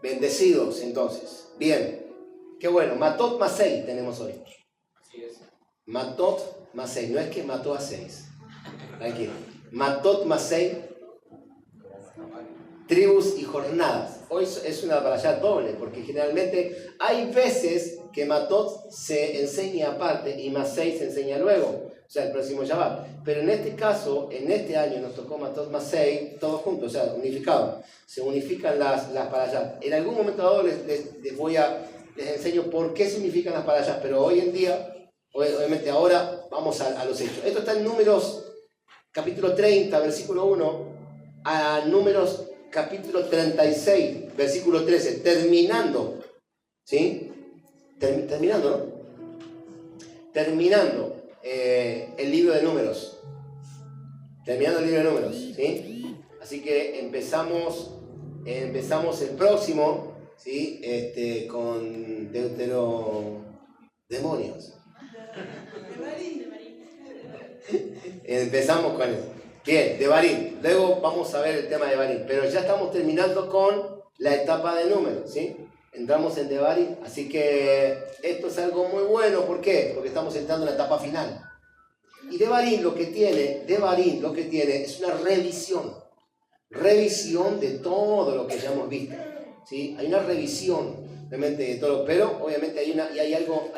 Bendecidos, entonces. Bien. Qué bueno. Matot más 6 tenemos hoy. Así es. Matot más 6. No es que mató a 6. Tranquilo. Matot más 6. Tribus y jornadas. Hoy es una parashá doble, porque generalmente hay veces que Matot se enseña aparte y más 6 se enseña luego, o sea, el próximo Shabbat. Pero en este caso, en este año nos tocó Matot más 6, todos juntos, o sea, unificado. Se unifican las parashás. En algún momento dado les enseño por qué se unifican las parashás, pero hoy en día, obviamente ahora, vamos a los hechos. Esto está en Números, capítulo 30, versículo 1, a Números capítulo 36, versículo 13, terminando, ¿sí? Terminando, ¿no? Terminando el libro de Números. Terminando el libro de Números, ¿sí? Así que empezamos el próximo, ¿sí? Con Deuterodemonios. Empezamos con eso. Bien, Devarim. Luego vamos a ver el tema de Devarim. Pero ya estamos terminando con la etapa de Números, ¿sí? Entramos en Devarim. Así que esto es algo muy bueno. ¿Por qué? Porque estamos entrando en la etapa final. Y Devarim lo que tiene es una revisión. Revisión de todo lo que ya hemos visto, ¿sí? Hay una revisión, obviamente, de todo. Pero obviamente hay algo,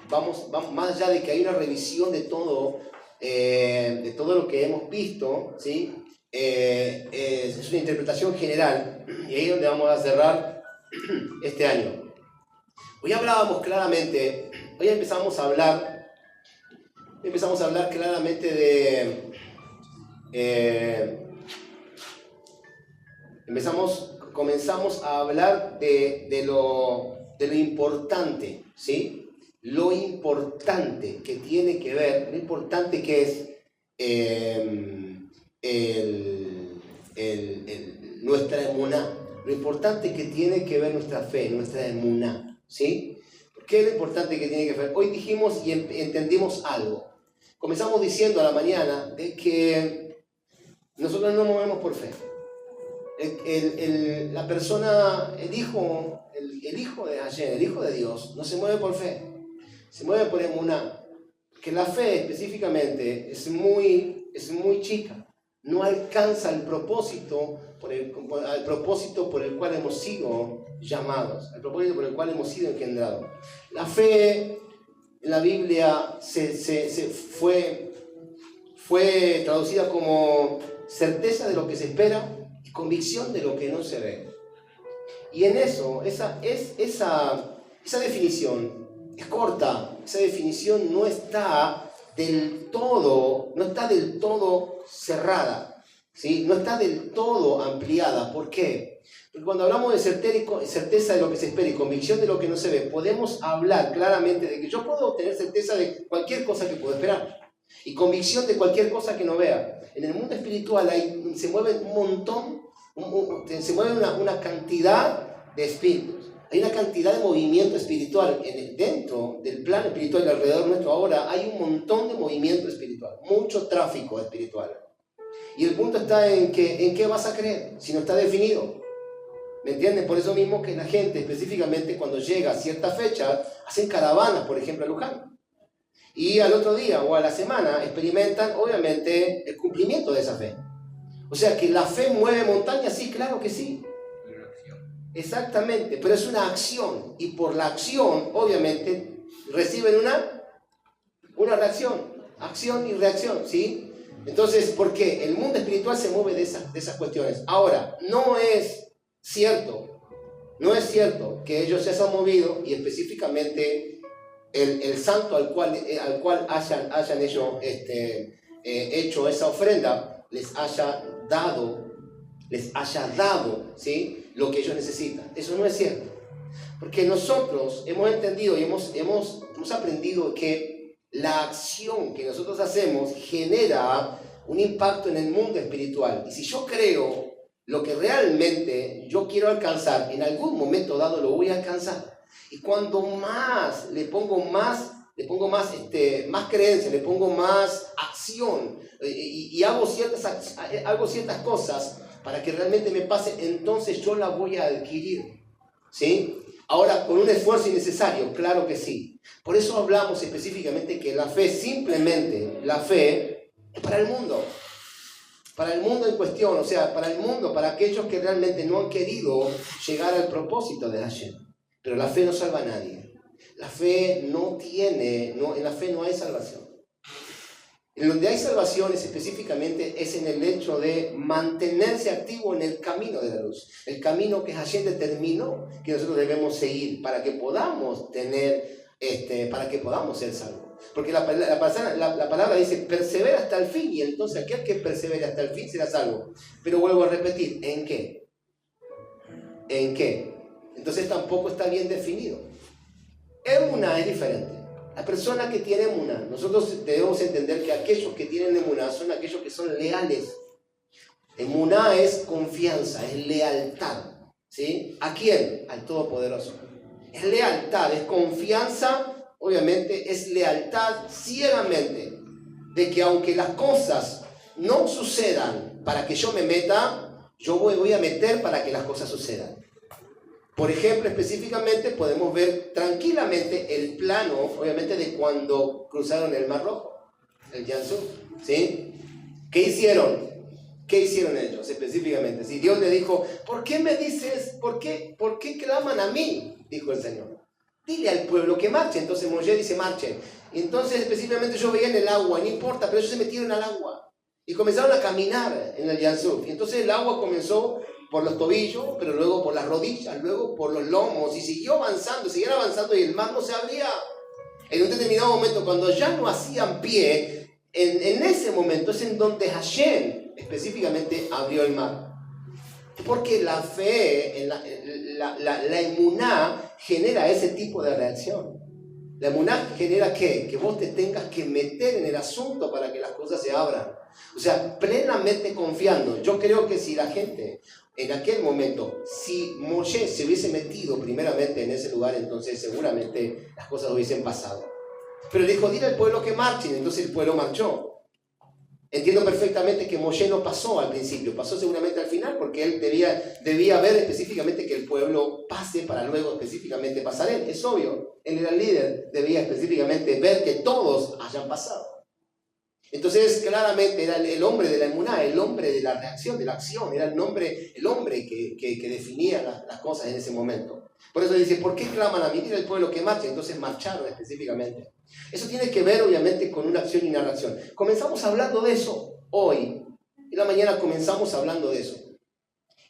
vamos, más allá de que hay una revisión de todo lo que hemos visto, ¿sí? Es una interpretación general, y ahí es donde vamos a cerrar este año. Hoy hablábamos claramente, hoy empezamos a hablar claramente de... comenzamos a hablar de lo importante, ¿sí? Lo importante que tiene que ver, lo importante que es nuestra emuná, lo importante que tiene que ver nuestra fe, nuestra emuná, ¿sí? ¿Qué es lo importante que tiene que ver? Hoy dijimos y entendimos algo. Comenzamos diciendo a la mañana de que nosotros no movemos por fe. La persona, el hijo de Hashem, el hijo de Dios, no se mueve por fe. Se mueve por emuná, que la fe específicamente es muy chica, no alcanza el propósito por el cual hemos sido llamados, el propósito por el cual hemos sido engendrados. La fe en la Biblia fue traducida como certeza de lo que se espera y convicción de lo que no se ve. Y en eso, esa definición es corta, esa definición no está del todo cerrada, ¿sí? No está del todo ampliada. ¿Por qué? Porque cuando hablamos de certeza de lo que se espera y convicción de lo que no se ve, podemos hablar claramente de que yo puedo tener certeza de cualquier cosa que puedo esperar y convicción de cualquier cosa que no vea. En el mundo espiritual se mueve un montón, se mueve una cantidad de espíritus. Hay una cantidad de movimiento espiritual dentro del plano espiritual y alrededor nuestro ahora. Hay un montón de movimiento espiritual, mucho tráfico espiritual. Y el punto está en qué vas a creer, si no está definido. ¿Me entienden? Por eso mismo que la gente, específicamente cuando llega a cierta fecha, hacen caravanas, por ejemplo, a Luján. Y al otro día o a la semana experimentan, obviamente, el cumplimiento de esa fe. O sea, que la fe mueve montañas, sí, claro que sí. Exactamente, pero es una acción, y por la acción, obviamente, reciben una reacción, acción y reacción, ¿sí? Entonces, ¿por qué? El mundo espiritual se mueve de esas cuestiones. Ahora, no es cierto que ellos se hayan movido y específicamente el santo al cual hayan ellos hecho esa ofrenda les haya dado, ¿sí?, lo que ellos necesitan. Eso no es cierto, porque nosotros hemos entendido y hemos aprendido que la acción que nosotros hacemos genera un impacto en el mundo espiritual. Y si yo creo lo que realmente yo quiero alcanzar, en algún momento dado lo voy a alcanzar. Y cuando más le pongo más creencia, le pongo más acción y hago ciertas cosas, para que realmente me pase, entonces yo la voy a adquirir. ¿Sí? Ahora, ¿con un esfuerzo innecesario? Claro que sí. Por eso hablamos específicamente que la fe, simplemente la fe, es para el mundo. Para el mundo en cuestión, o sea, para el mundo, para aquellos que realmente no han querido llegar al propósito de Hashem. Pero la fe no salva a nadie. La fe en la fe no hay salvación. En donde hay salvación específicamente es en el hecho de mantenerse activo en el camino de la luz. El camino que Hashem determinó que nosotros debemos seguir para que podamos para que podamos ser salvos. Porque la palabra dice, persevera hasta el fin, y entonces aquel que persevere hasta el fin será salvo. Pero vuelvo a repetir, ¿en qué? ¿En qué? Entonces tampoco está bien definido. Emuná es diferente. La persona que tiene emuná, nosotros debemos entender que aquellos que tienen emuná son aquellos que son leales. Emuná es confianza, es lealtad. ¿Sí? ¿A quién? Al Todopoderoso. Es lealtad, es confianza, obviamente es lealtad ciegamente, de que aunque las cosas no sucedan para que yo me meta, yo voy a meter para que las cosas sucedan. Por ejemplo, específicamente podemos ver tranquilamente el plano, obviamente, de cuando cruzaron el Mar Rojo, el Yansú, ¿sí? ¿Qué hicieron? ¿Qué hicieron ellos específicamente? Si Dios le dijo, ¿por qué me dices, por qué claman a mí? Dijo el Señor. Dile al pueblo que marche. Entonces Moshe dice, marchen. Y entonces específicamente yo veía en el agua, no importa, pero ellos se metieron al agua y comenzaron a caminar en el Yansú. Y entonces el agua comenzó por los tobillos, pero luego por las rodillas, luego por los lomos, y siguieron avanzando y el mar no se abría. En un determinado momento, cuando ya no hacían pie, en ese momento es en donde Hashem específicamente abrió el mar. Porque la fe, la emuná genera ese tipo de reacción. La emuná genera ¿qué? Que vos te tengas que meter en el asunto para que las cosas se abran. O sea, plenamente confiando. Yo creo que si la gente en aquel momento, si Moshe se hubiese metido primeramente en ese lugar, entonces seguramente las cosas hubiesen pasado. Pero dijo, dile al pueblo que marchen, entonces el pueblo marchó. Entiendo perfectamente que Moshe no pasó al principio, pasó seguramente al final, porque él debía ver específicamente que el pueblo pase para luego específicamente pasar él. Es obvio, él era el líder, debía específicamente ver que todos hayan pasado. Entonces, claramente era el hombre de la emuná, el hombre de la reacción, de la acción, era el hombre que definía las cosas en ese momento. Por eso dice, ¿por qué claman a mí? Dile al pueblo que marche. Entonces marcharon específicamente. Eso tiene que ver, obviamente, con una acción y una reacción. Comenzamos hablando de eso hoy. En la mañana comenzamos hablando de eso.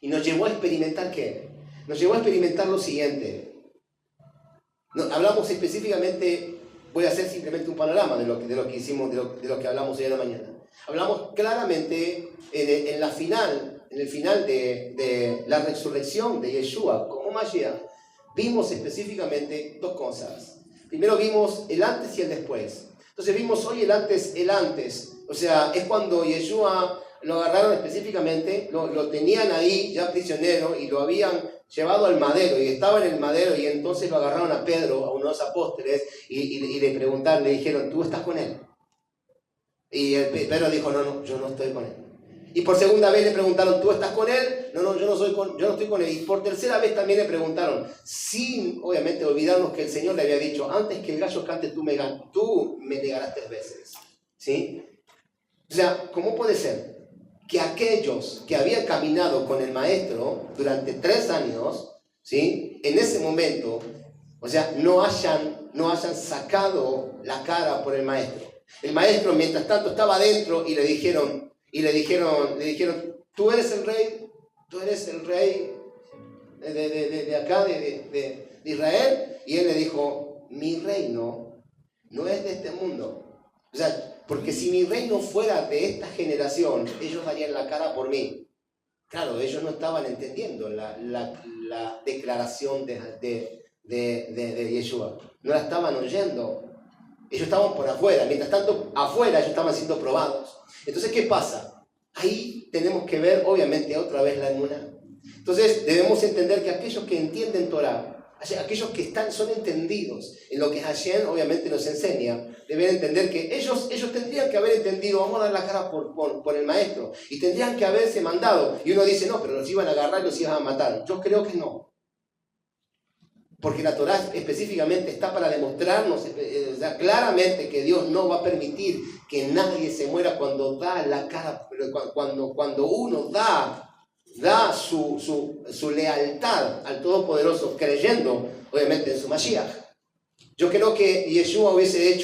Y nos llevó a experimentar ¿qué? Nos llevó a experimentar lo siguiente. Hablamos específicamente, voy a hacer simplemente un panorama de lo que hicimos, de lo que hablamos hoy en la mañana. Hablamos claramente en el final de la resurrección de Yeshua como Mashiach. Vimos específicamente dos cosas. Primero vimos el antes y el después. Entonces vimos hoy el antes. O sea, es cuando Yeshua lo agarraron específicamente, lo tenían ahí ya prisionero y lo habían llevado al madero y estaba en el madero, y entonces lo agarraron a Pedro, a uno de los apóstoles, y le preguntaron, le dijeron, ¿tú estás con él? Y Pedro dijo, no, yo no estoy con él. Y por segunda vez le preguntaron, ¿tú estás con él? No, yo no estoy con él. Y por tercera vez también le preguntaron, sin obviamente olvidarnos que el Señor le había dicho, antes que el gallo cante tú me negarás 3 veces. ¿Sí? O sea, ¿cómo puede ser que aquellos que habían caminado con el maestro durante 3 años, ¿sí? En ese momento, o sea, no hayan sacado la cara por el maestro? El maestro, mientras tanto, estaba adentro y le dijeron, tú eres el rey de acá, de Israel. Y él le dijo, mi reino no es de este mundo. O sea, porque si mi reino fuera de esta generación, ellos darían la cara por mí. Claro, ellos no estaban entendiendo la declaración de Yeshua. No la estaban oyendo. Ellos estaban por afuera. Mientras tanto, afuera ellos estaban siendo probados. Entonces, ¿qué pasa? Ahí tenemos que ver, obviamente, otra vez la emuná. Entonces, debemos entender que aquellos que entienden Torah, aquellos que son entendidos en lo que Hashem, obviamente, nos enseña, deben entender que ellos tendrían que haber entendido, vamos a dar la cara por el maestro, y tendrían que haberse mandado. Y uno dice, no, pero los iban a agarrar y los iban a matar. Yo creo que no. Porque la Torá específicamente está para demostrarnos claramente que Dios no va a permitir que nadie se muera cuando da la cara, cuando uno da su lealtad al Todopoderoso, creyendo obviamente en su Mashiach. Yo creo que Yeshua hubiese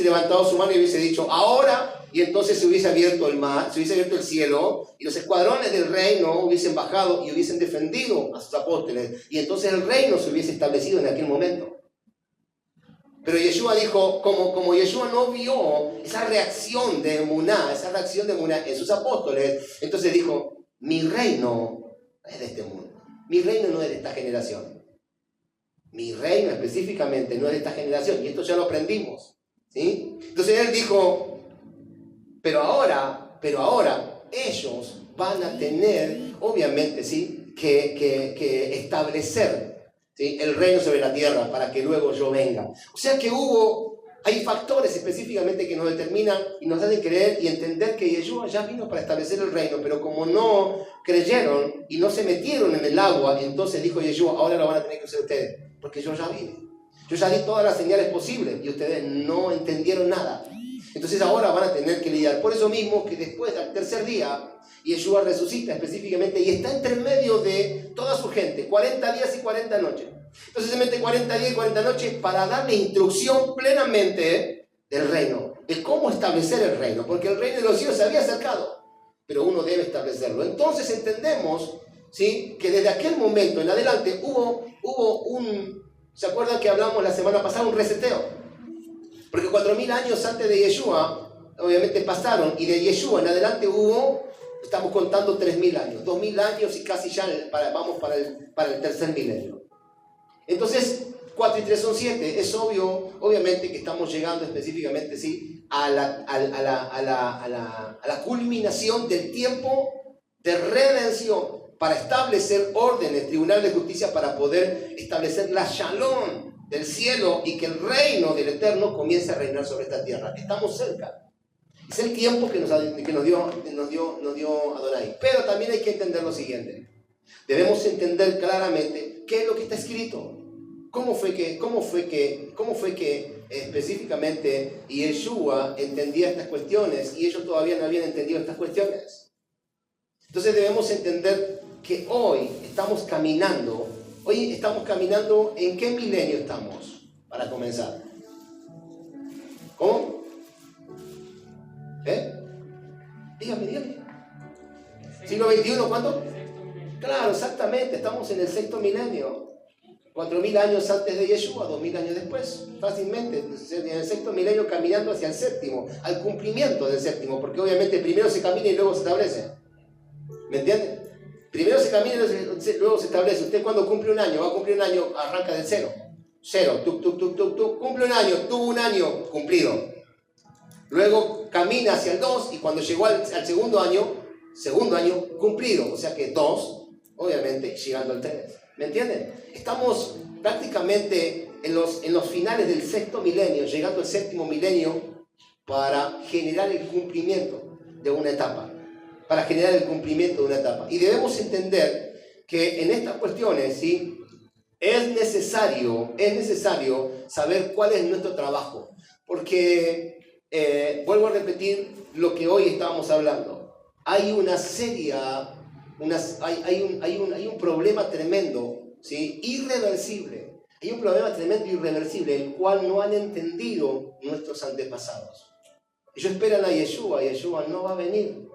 levantado su mano y hubiese dicho ahora, y entonces se hubiese abierto el mar, se hubiese abierto el cielo, y los escuadrones del reino hubiesen bajado y hubiesen defendido a sus apóstoles, y entonces el reino se hubiese establecido en aquel momento. Pero Yeshua dijo, como Yeshua no vio esa reacción de emuná en sus apóstoles, entonces dijo, mi reino no es de este mundo, mi reino no es de esta generación. Mi reino específicamente no es de esta generación, y esto ya lo aprendimos, ¿sí? Entonces él dijo, pero ahora ellos van a tener, obviamente, ¿sí? que establecer, ¿sí? el reino sobre la tierra para que luego yo venga. O sea que hay factores específicamente que nos determinan y nos hacen creer y entender que Yeshua ya vino para establecer el reino, pero como no creyeron y no se metieron en el agua, entonces dijo Yeshua, ahora lo van a tener que hacer ustedes, porque yo ya vine. Yo ya di todas las señales posibles y ustedes no entendieron nada. Entonces ahora van a tener que lidiar. Por eso mismo que después del tercer día, Yeshua resucita específicamente y está entre medio de toda su gente, 40 días y 40 noches. Entonces se mete 40 días y 40 noches para darle instrucción plenamente del reino, de cómo establecer el reino, porque el reino de los cielos se había acercado, pero uno debe establecerlo. Entonces entendemos, ¿sí? que desde aquel momento en adelante hubo ¿se acuerdan que hablamos la semana pasada? Un reseteo. Porque 4.000 años antes de Yeshua, obviamente pasaron, y de Yeshua en adelante estamos contando 3.000 años, 2.000 años y casi ya vamos para el tercer milenio. Entonces, 4 y 3 son 7. Es obviamente que estamos llegando específicamente, ¿sí? a la culminación del tiempo de redención para establecer órdenes, tribunal de justicia, para poder establecer la shalom del cielo y que el reino del Eterno comience a reinar sobre esta tierra. Estamos cerca. Es el tiempo que nos dio Adonai. Pero también hay que entender lo siguiente. Debemos entender claramente qué es lo que está escrito. ¿Cómo fue que específicamente Yeshua entendía estas cuestiones y ellos todavía no habían entendido estas cuestiones? Entonces debemos entender que hoy estamos caminando, ¿en qué milenio estamos? Para comenzar. ¿Cómo? Dígame. ¿Siglo XXI cuánto? Claro, exactamente, estamos en el sexto milenio. 4.000 años antes de Yeshua, 2.000 años después, fácilmente, en el sexto milenio caminando hacia el séptimo, al cumplimiento del séptimo, porque obviamente primero se camina y luego se establece. ¿Me entienden? Primero se camina y luego se establece. Usted cuando cumple un año, va a cumplir un año, arranca del cero. Cero, cumple un año, tuvo un año cumplido. Luego camina hacia el 2 y cuando llegó al segundo año cumplido. O sea que 2, obviamente, llegando al 3. ¿Me entienden? Estamos prácticamente en los finales del sexto milenio, llegando al séptimo milenio para generar el cumplimiento de una etapa. Y debemos entender que en estas cuestiones, ¿sí? es necesario saber cuál es nuestro trabajo. Porque, vuelvo a repetir lo que hoy estábamos hablando. Hay un problema tremendo, ¿sí? irreversible. Hay un problema tremendo irreversible, el cual no han entendido nuestros antepasados. Ellos esperan a Yeshua, y Yeshua no va a venir.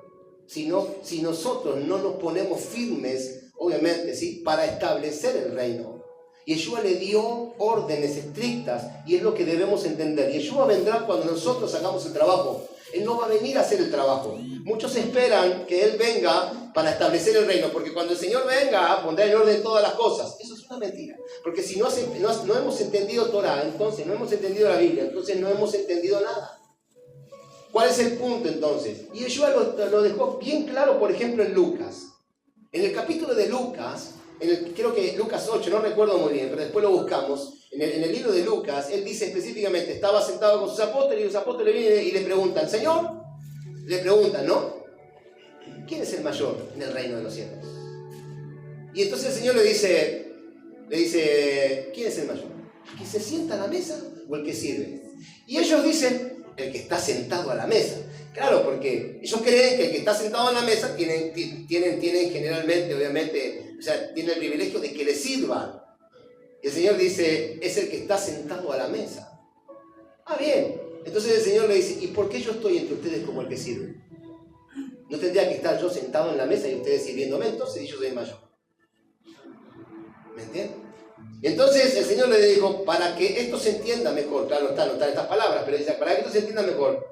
Si nosotros no nos ponemos firmes, obviamente, ¿sí? para establecer el reino. Yeshua le dio órdenes estrictas y es lo que debemos entender. Yeshua vendrá cuando nosotros hagamos el trabajo. Él no va a venir a hacer el trabajo. Muchos esperan que Él venga para establecer el reino, porque cuando el Señor venga, pondrá en orden todas las cosas. Eso es una mentira. Porque si no hemos entendido Torah, entonces no hemos entendido la Biblia, entonces no hemos entendido nada. ¿Cuál es el punto entonces? Y Yeshua lo dejó bien claro, por ejemplo, en Lucas. En el capítulo de Lucas, creo que Lucas 8, no recuerdo muy bien, pero después lo buscamos. En el libro de Lucas, él dice específicamente, estaba sentado con sus apóstoles y los apóstoles vienen y le preguntan, Señor, le preguntan, ¿no? ¿Quién es el mayor en el reino de los cielos? Y entonces el Señor le dice, ¿quién es el mayor? ¿El que se sienta a la mesa o el que sirve? Y ellos dicen, el que está sentado a la mesa. Claro, porque ellos creen que el que está sentado a la mesa tienen generalmente, obviamente, o sea, tiene el privilegio de que le sirvan. Y el Señor dice, es el que está sentado a la mesa. Ah, bien. Entonces el Señor le dice, ¿y por qué yo estoy entre ustedes como el que sirve? ¿No tendría que estar yo sentado en la mesa y ustedes sirviéndome? Entonces yo soy el mayor. ¿Me entienden? Entonces el Señor le dijo, para que esto se entienda mejor, claro, no están estas palabras, pero dice, para que esto se entienda mejor,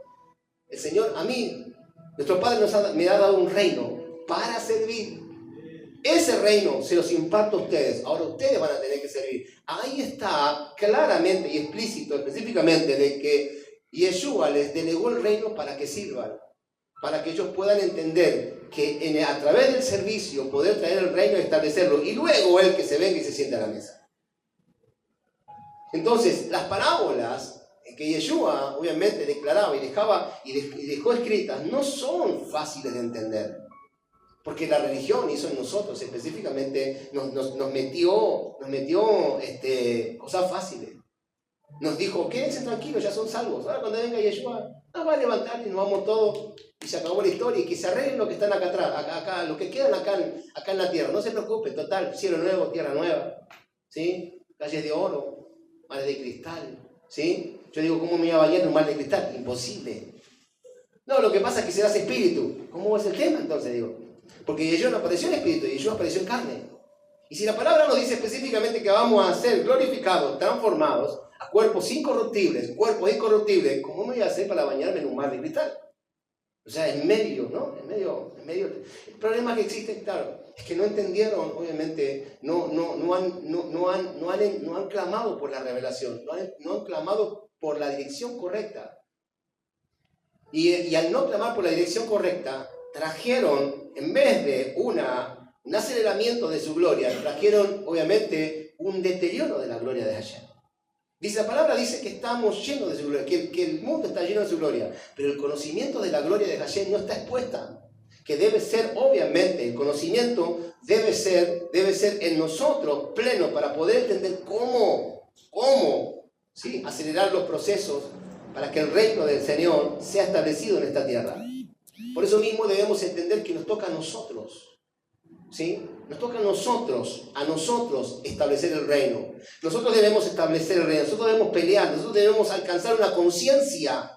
el Señor a mí, nuestro Padre me ha dado un reino para servir. Ese reino se los imparto a ustedes, ahora ustedes van a tener que servir. Ahí está claramente y explícito, específicamente, de que Yeshua les delegó el reino para que sirvan, para que ellos puedan entender que a través del servicio poder traer el reino y establecerlo, y luego Él que se venga y se siente a la mesa. Entonces, las parábolas que Yeshua obviamente declaraba y dejó escritas no son fáciles de entender, porque la religión hizo en nosotros específicamente, nos metió cosas fáciles. Nos dijo, quédense tranquilos, ya son salvos. Ahora cuando venga Yeshua, nos va a levantar y nos vamos todos y se acabó la historia, y que se arreglen los que están acá atrás, acá, los que quedan acá en la tierra. No se preocupen, total, cielo nuevo, tierra nueva, ¿sí? Calles de oro, mares de cristal, ¿sí? Yo digo, ¿cómo me iba a bañar en un mar de cristal? Imposible. No, lo que pasa es que serás espíritu. ¿Cómo es el tema entonces? Digo, porque Yeshua no apareció en espíritu, Yeshua apareció en carne. Y si la palabra nos dice específicamente que vamos a ser glorificados, transformados a cuerpos incorruptibles, ¿cómo me voy a hacer para bañarme en un mar de cristal? O sea, en medio, ¿no? En medio. El problema que existe, claro, es que no entendieron, obviamente, no han clamado por la revelación, no han clamado por la dirección correcta. Y al no clamar por la dirección correcta, trajeron, en vez de un aceleramiento de su gloria, trajeron, obviamente, un deterioro de la gloria de Hashem. La palabra dice que estamos llenos de su gloria, que el mundo está lleno de su gloria, pero el conocimiento de la gloria de Hashem no está expuesta, que debe ser, obviamente, el conocimiento debe ser en nosotros pleno para poder entender cómo ¿sí? Acelerar los procesos para que el reino del Señor sea establecido en esta tierra. Por eso mismo debemos entender que nos toca a nosotros, ¿sí? Nos toca a nosotros establecer el reino. Nosotros debemos establecer el reino, nosotros debemos pelear, nosotros debemos alcanzar una conciencia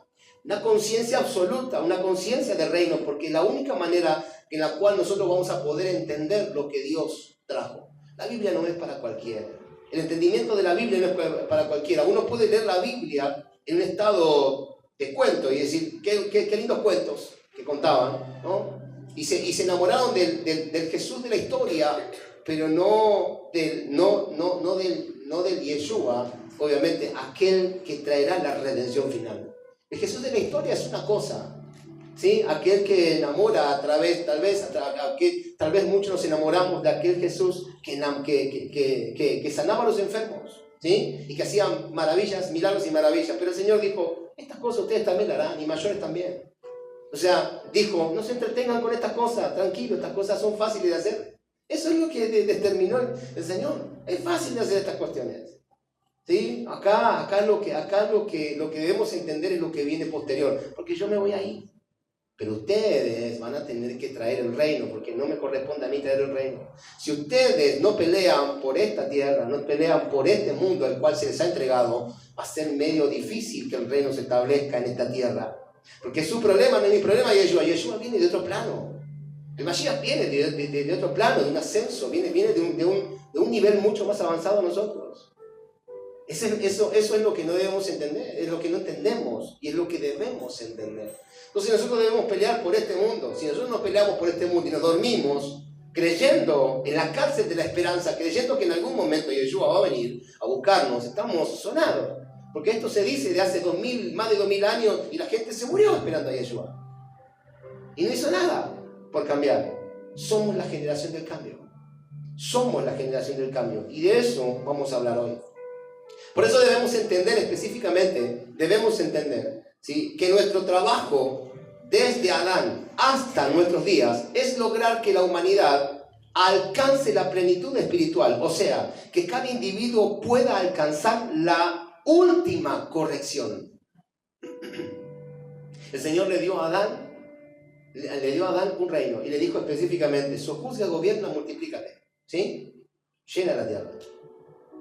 absoluta, una conciencia del reino, porque es la única manera en la cual nosotros vamos a poder entender lo que Dios trajo. La Biblia no es para cualquiera. El entendimiento de la Biblia no es para cualquiera. Uno puede leer la Biblia en un estado de cuento y decir, qué lindos cuentos que contaban, ¿no? Y se enamoraron del Jesús de la historia, pero no del Yeshua, obviamente, aquel que traerá la redención final. El Jesús de la historia es una cosa, ¿sí? Aquel que enamora tal vez muchos nos enamoramos de aquel Jesús que sanaba a los enfermos, ¿sí? Y que hacía maravillas, milagros y maravillas. Pero el Señor dijo, estas cosas ustedes también las harán, y mayores también. O sea, dijo, no se entretengan con estas cosas, tranquilo, estas cosas son fáciles de hacer. Eso es lo que determinó el Señor. Es fácil de hacer estas cuestiones, ¿sí? Acá lo que debemos entender es lo que viene posterior, porque yo me voy ahí. Pero ustedes van a tener que traer el reino, porque no me corresponde a mí traer el reino. Si ustedes no pelean por esta tierra, no pelean por este mundo al cual se les ha entregado, va a ser medio difícil que el reino se establezca en esta tierra. Porque su problema no es mi problema, Yeshua viene de otro plano. El Mashiach viene de otro plano, de un ascenso, viene de un nivel mucho más avanzado a nosotros. Eso es lo que no debemos entender, es lo que no entendemos y es lo que debemos entender. Entonces nosotros debemos pelear por este mundo. Si nosotros nos peleamos por este mundo y nos dormimos creyendo en la cárcel de la esperanza, creyendo que en algún momento Yeshua va a venir a buscarnos, estamos sonados. Porque esto se dice de hace más de 2000 años y la gente se murió esperando a Yeshua. Y no hizo nada por cambiar. Somos la generación del cambio. Somos la generación del cambio y de eso vamos a hablar hoy. Por eso debemos entender específicamente, ¿sí?, que nuestro trabajo desde Adán hasta nuestros días es lograr que la humanidad alcance la plenitud espiritual, o sea, que cada individuo pueda alcanzar la última corrección. El Señor le dio a Adán un reino y le dijo específicamente: sojuzga, gobierna, multiplícate, ¿sí? Llena la tierra.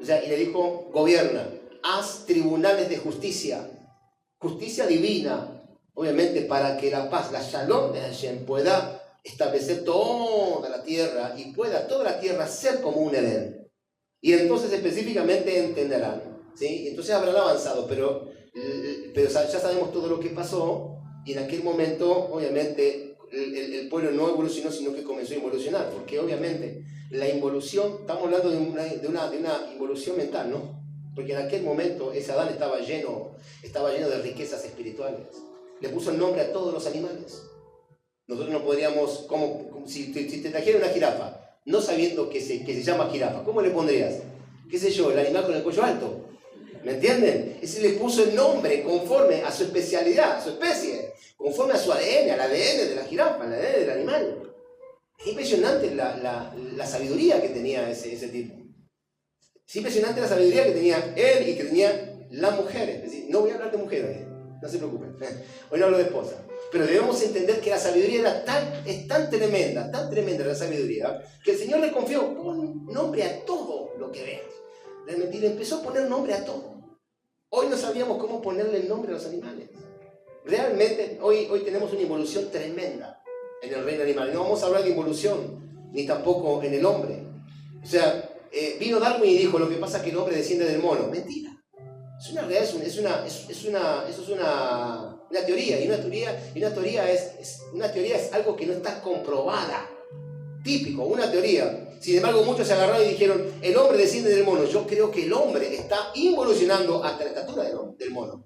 O sea, y le dijo: gobierna, haz tribunales de justicia divina, obviamente para que la paz, la shalom de Hashem, pueda establecer toda la tierra y pueda toda la tierra ser como un Edén. Y entonces específicamente entenderán, ¿sí? Entonces habrán avanzado, pero ya sabemos todo lo que pasó, y en aquel momento obviamente el pueblo no evolucionó, sino que comenzó a involucionar, porque obviamente la involución, estamos hablando de una involución mental, ¿no? Porque en aquel momento ese Adán estaba lleno de riquezas espirituales. Le puso el nombre a todos los animales. Nosotros no podríamos, si te trajera una jirafa, no sabiendo que se llama jirafa, ¿cómo le pondrías? ¿Qué sé yo? El animal con el cuello alto. ¿Me entienden? Ese le puso el nombre conforme a su especialidad, a su especie, conforme a su ADN, al ADN de la jirafa, al ADN del animal. Es impresionante la sabiduría que tenía ese tipo. Es impresionante la sabiduría que tenía él y que tenía la mujer. Es decir, no voy a hablar de mujer hoy, no se preocupen. Hoy no hablo de esposa. Pero debemos entender que la sabiduría es tan tremenda la sabiduría, que el Señor le confió: pon nombre a todo lo que veas. Realmente, y le empezó a poner nombre a todo. Hoy no sabíamos cómo ponerle el nombre a los animales. Realmente, hoy tenemos una involución tremenda en el reino animal. No vamos a hablar de involución, ni tampoco en el hombre. O sea, vino Darwin y dijo: lo que pasa es que el hombre desciende del mono. Mentira. Es una realidad, eso es una teoría, y una teoría es algo que no está comprobada. Típico, una teoría. Sin embargo, muchos se agarraron y dijeron: el hombre desciende del mono. Yo creo que el hombre está involucionando hasta la estatura del mono.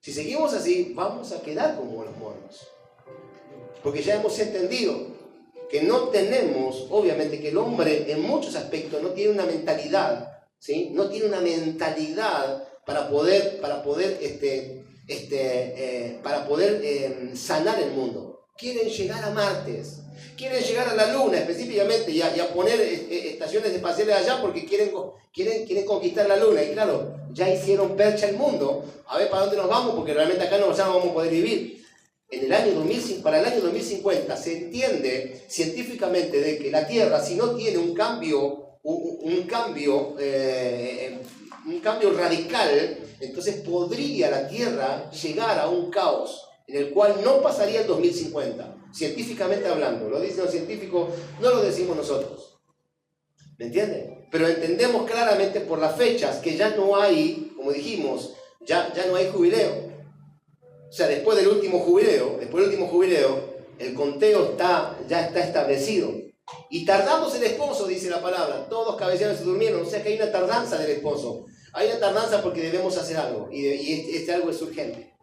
Si seguimos así, vamos a quedar como los monos. Porque ya hemos entendido que no tenemos, obviamente, que el hombre en muchos aspectos no tiene una mentalidad, ¿sí? No tiene una mentalidad para poder sanar el mundo. Quieren llegar a Marte, quieren llegar a la Luna específicamente y a poner estaciones espaciales allá porque quieren conquistar la Luna. Y claro, ya hicieron percha el mundo. A ver para dónde nos vamos, porque realmente acá ya no vamos a poder vivir. Para el año 2050 se entiende científicamente de que la Tierra, si no tiene un cambio radical, entonces podría la Tierra llegar a un caos en el cual no pasaría el 2050, científicamente hablando. Lo dicen los científicos, no lo decimos nosotros. ¿Me entienden? Pero entendemos claramente por las fechas que ya no hay, como dijimos, ya no hay jubileo. O sea, después del último jubileo, el conteo ya está establecido. Y tardamos el esposo, dice la palabra. Todos cabecearon y se durmieron. O sea que hay una tardanza del esposo. Hay una tardanza porque debemos hacer algo. Y este algo es urgente.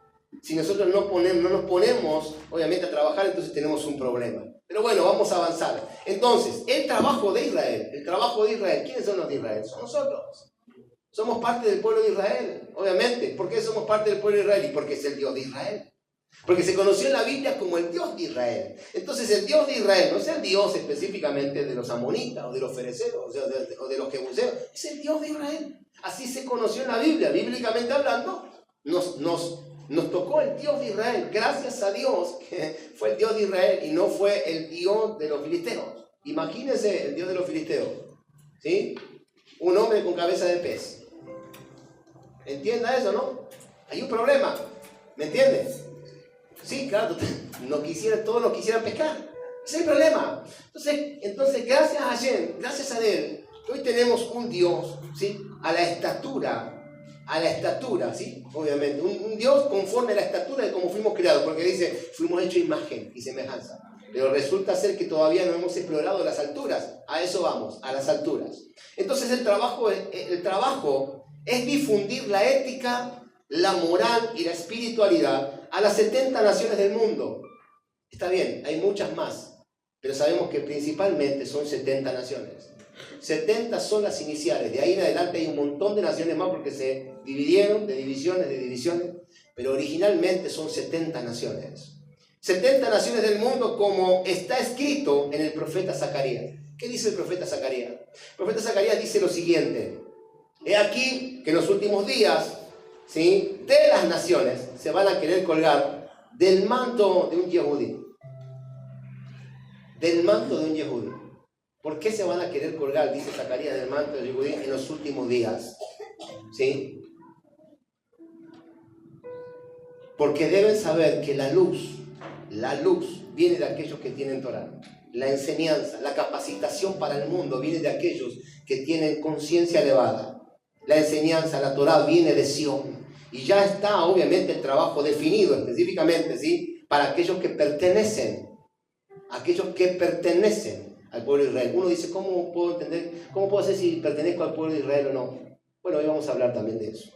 Si nosotros no nos ponemos, obviamente, a trabajar, entonces tenemos un problema. Pero bueno, vamos a avanzar. Entonces, el trabajo de Israel, ¿quiénes son los de Israel? Son nosotros. Somos parte del pueblo de Israel, obviamente. ¿Por qué somos parte del pueblo de Israel? Y porque es el Dios de Israel. Porque se conoció en la Biblia como el Dios de Israel. Entonces el Dios de Israel no es el Dios específicamente de los amonitas o de los fereceos o de los jebuseos. Es el Dios de Israel. Así se conoció en la Biblia. Bíblicamente hablando, nos tocó el Dios de Israel. Gracias a Dios que fue el Dios de Israel y no fue el Dios de los filisteos. Imagínense el Dios de los filisteos, ¿sí? Un hombre con cabeza de pez. Entienda eso, ¿no? Hay un problema. ¿Me entiendes? Sí, claro, todos nos quisieran pescar. Ese es el problema. Entonces gracias a Hashem, gracias a Él, hoy tenemos un Dios, ¿sí? A la estatura, ¿sí? Obviamente, un Dios conforme a la estatura de cómo fuimos creados, porque dice, fuimos hechos imagen y semejanza. Pero resulta ser que todavía no hemos explorado las alturas. A eso vamos, a las alturas. Entonces el trabajo es difundir la ética, la moral y la espiritualidad a las 70 naciones del mundo. Está bien, hay muchas más, pero sabemos que principalmente son 70 naciones. 70 son las iniciales. De ahí en adelante hay un montón de naciones más porque se dividieron de divisiones. Pero originalmente son 70 naciones. 70 naciones del mundo como está escrito en el profeta Zacarías. ¿Qué dice el profeta Zacarías? El profeta Zacarías dice lo siguiente. He aquí que en los últimos días, ¿sí?, de las naciones se van a querer colgar del manto de un yehudí. Del manto de un yehudí. ¿Por qué se van a querer colgar, dice Zacarías, del manto de yehudí en los últimos días? ¿Sí? Porque deben saber que la luz viene de aquellos que tienen Torah. La enseñanza, la capacitación para el mundo viene de aquellos que tienen conciencia elevada. La enseñanza, la Torah viene de Sion. Y ya está obviamente el trabajo definido específicamente, ¿sí?, para aquellos que pertenecen al pueblo de Israel. Uno dice, ¿cómo puedo saber si pertenezco al pueblo de Israel o no? Bueno, hoy vamos a hablar también de eso.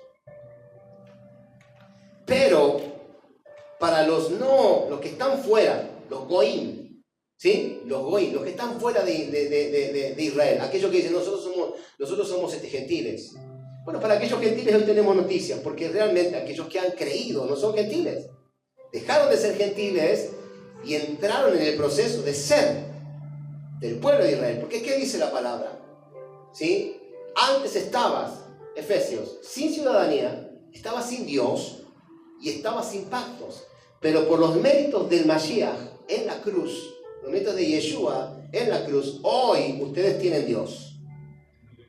Pero para los que están fuera, los goim, ¿sí?, los que están fuera de Israel, aquellos que dicen, nosotros somos gentiles. Bueno, para aquellos gentiles hoy tenemos noticias, porque realmente aquellos que han creído no son gentiles. Dejaron de ser gentiles y entraron en el proceso de ser del pueblo de Israel. Porque ¿qué dice la palabra? ¿Sí? Antes estabas, Efesios, sin ciudadanía, estabas sin Dios y estabas sin pactos. Pero por los méritos del Mashiach en la cruz, los méritos de Yeshua en la cruz, hoy ustedes tienen Dios.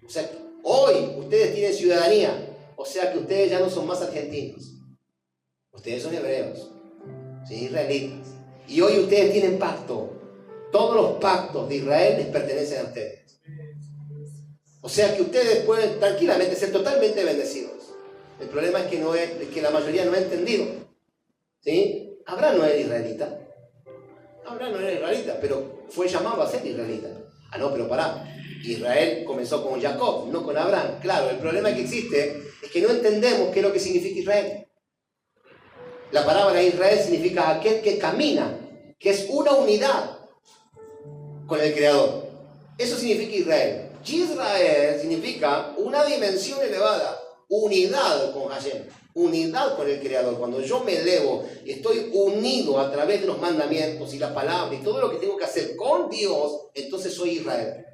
O sea, hoy ustedes tienen ciudadanía. O sea que ustedes ya no son más argentinos. Ustedes son hebreos, ¿sí?, israelitas. Y hoy ustedes tienen pacto. Todos los pactos de Israel les pertenecen a ustedes. O sea que ustedes pueden tranquilamente ser totalmente bendecidos. El problema es que la mayoría no ha entendido. ¿Sí? Abraham no era israelita. Abraham no era israelita, pero fue llamado a ser israelita. Ah, no, pero pará. Israel comenzó con Jacob, no con Abraham. Claro, el problema que existe es que no entendemos qué es lo que significa Israel. La palabra Israel significa aquel que camina, que es una unidad con el Creador. Eso significa Israel. Israel significa una dimensión elevada, unidad con Hashem, unidad con el Creador. Cuando yo me elevo y estoy unido a través de los mandamientos y la palabra y todo lo que tengo que hacer con Dios, entonces soy Israel.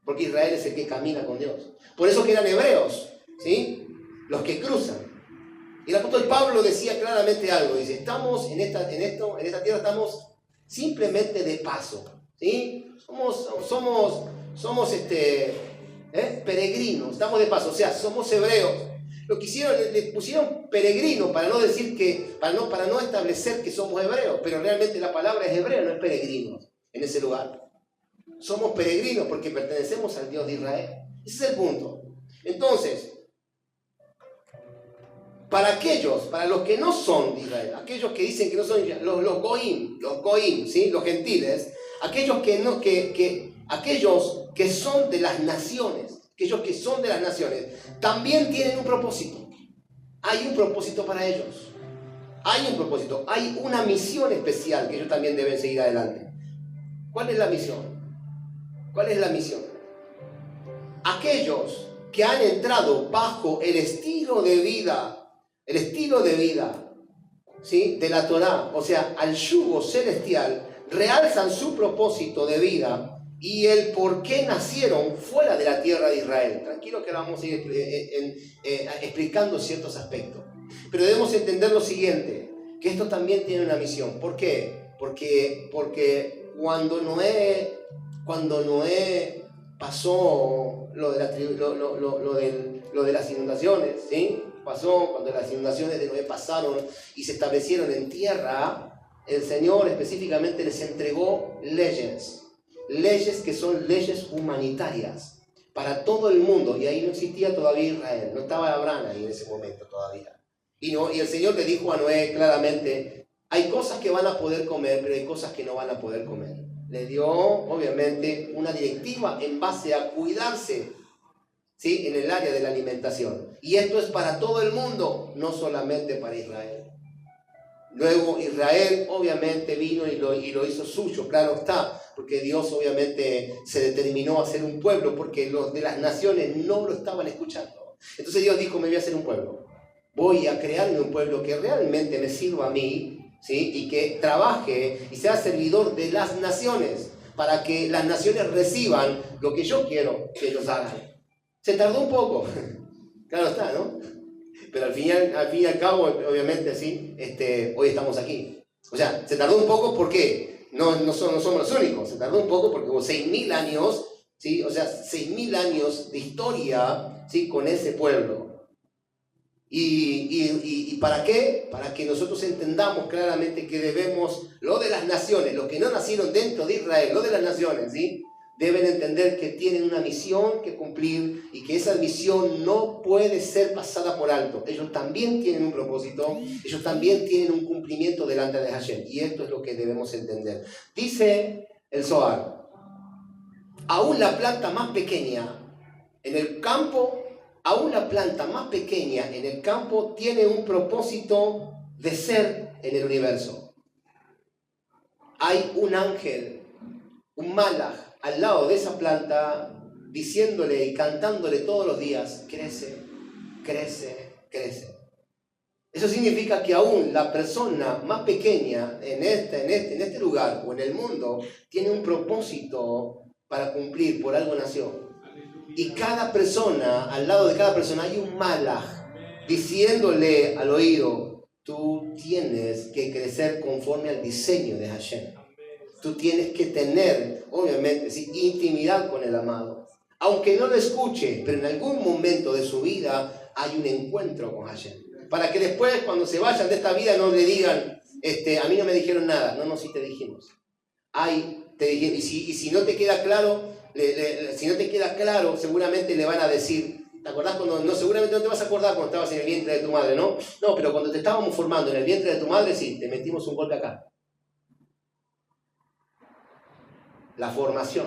Porque Israel es el que camina con Dios. Por eso que eran hebreos, ¿sí?, los que cruzan. Y el apóstol Pablo decía claramente algo. Dice, estamos en esta tierra, estamos simplemente de paso, ¿sí? Somos peregrinos, estamos de paso, o sea, somos hebreos. Lo que hicieron, le pusieron peregrino para no decir para no establecer que somos hebreos, pero realmente la palabra es hebreo, no es peregrinos en ese lugar. Somos peregrinos porque pertenecemos al Dios de Israel. Ese es el punto. Entonces, para los que no son de Israel, aquellos que dicen que no son los goim, ¿sí?, los gentiles, aquellos que son de las naciones, también tienen un propósito. Hay un propósito para ellos. Hay un propósito. Hay una misión especial que ellos también deben seguir adelante. ¿Cuál es la misión? Aquellos que han entrado bajo el estilo de vida, ¿sí?, de la Torá, o sea, al yugo celestial, realzan su propósito de vida y el por qué nacieron fuera de la tierra de Israel. Tranquilo que vamos a ir explicando ciertos aspectos. Pero debemos entender lo siguiente, que esto también tiene una misión. ¿Por qué? Porque cuando Noé pasó lo de las inundaciones, ¿sí? Cuando las inundaciones de Noé pasaron y se establecieron en tierra, el Señor específicamente les entregó leyes que son leyes humanitarias para todo el mundo, y ahí no existía todavía Israel, no estaba Abraham ahí en ese momento todavía. Y el Señor le dijo a Noé claramente, hay cosas que van a poder comer, pero hay cosas que no van a poder comer. Le dio, obviamente, una directiva en base a cuidarse, ¿sí?, en el área de la alimentación. Y esto es para todo el mundo, no solamente para Israel. Luego Israel, obviamente, vino y lo hizo suyo, claro está. porque Dios obviamente se determinó a hacer un pueblo, porque los de las naciones no lo estaban escuchando. Entonces Dios dijo, me voy a hacer un pueblo. Voy a crearme un pueblo que realmente me sirva a mí, ¿sí? Y que trabaje y sea servidor de las naciones, para que las naciones reciban lo que yo quiero que ellos hagan. Se tardó un poco, claro está, ¿no? Pero al fin y al cabo, obviamente, sí, hoy estamos aquí. O sea, se tardó un poco porque no somos los únicos. Se tardó un poco porque hubo 6.000 años, ¿sí? O sea, 6.000 años de historia, ¿sí? Con ese pueblo. ¿Y para qué? Para que nosotros entendamos claramente que debemos, lo de las naciones, los que no nacieron dentro de Israel, lo de las naciones, ¿sí? Deben entender que tienen una misión que cumplir y que esa misión no puede ser pasada por alto. Ellos también tienen un propósito, ellos también tienen un cumplimiento delante de Hashem. Y esto es lo que debemos entender. Dice el Zohar, aún la planta más pequeña en el campo, aún la planta más pequeña en el campo tiene un propósito de ser en el universo. Hay un ángel, un malaj, al lado de esa planta, diciéndole y cantándole todos los días, crece, crece, crece. Eso significa que aún la persona más pequeña en este lugar o en el mundo tiene un propósito para cumplir, por algo nació. Y cada persona, al lado de cada persona hay un malaj diciéndole al oído, tú tienes que crecer conforme al diseño de Hashem. Tú tienes que tener, obviamente, ¿sí?, intimidad con el amado. Aunque no lo escuche, pero en algún momento de su vida hay un encuentro con Hashem. Para que después, cuando se vayan de esta vida, no le digan, a mí no me dijeron nada. No, sí te dijimos. Te dije, y si no te queda claro, si no te queda claro, seguramente le van a decir, ¿te acordás cuando, no, seguramente no te vas a acordar cuando estabas en el vientre de tu madre, ¿no? No, pero cuando te estábamos formando en el vientre de tu madre, sí, te metimos un golpe acá. La formación,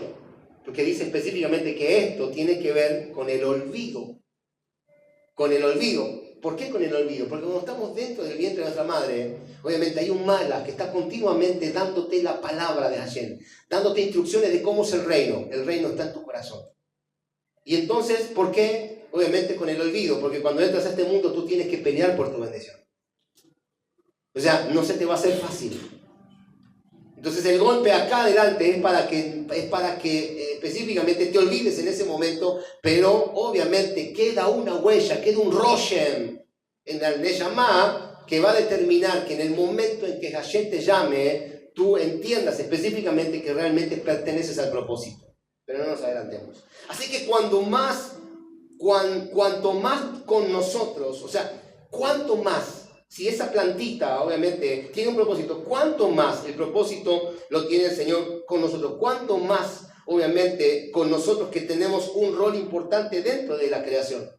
porque dice específicamente que esto tiene que ver con el olvido. Con el olvido. ¿Por qué con el olvido? Porque cuando estamos dentro del vientre de nuestra madre, obviamente hay un malaj que está continuamente dándote la palabra de Hashem, dándote instrucciones de cómo es el reino. El reino está en tu corazón. Y entonces, ¿por qué? Obviamente con el olvido, porque cuando entras a este mundo tú tienes que pelear por tu bendición. O sea, no se te va a hacer fácil. Entonces el golpe acá adelante es para que específicamente te olvides en ese momento, pero obviamente queda una huella, queda un roshem en el Neshama que va a determinar que en el momento en que Hashem te llame, tú entiendas específicamente que realmente perteneces al propósito. Pero no nos adelantemos. Así que cuanto más con nosotros, o sea, cuanto más, si esa plantita, obviamente, tiene un propósito, ¿cuánto más el propósito lo tiene el Señor con nosotros? ¿Cuánto más, obviamente, con nosotros que tenemos un rol importante dentro de la creación? O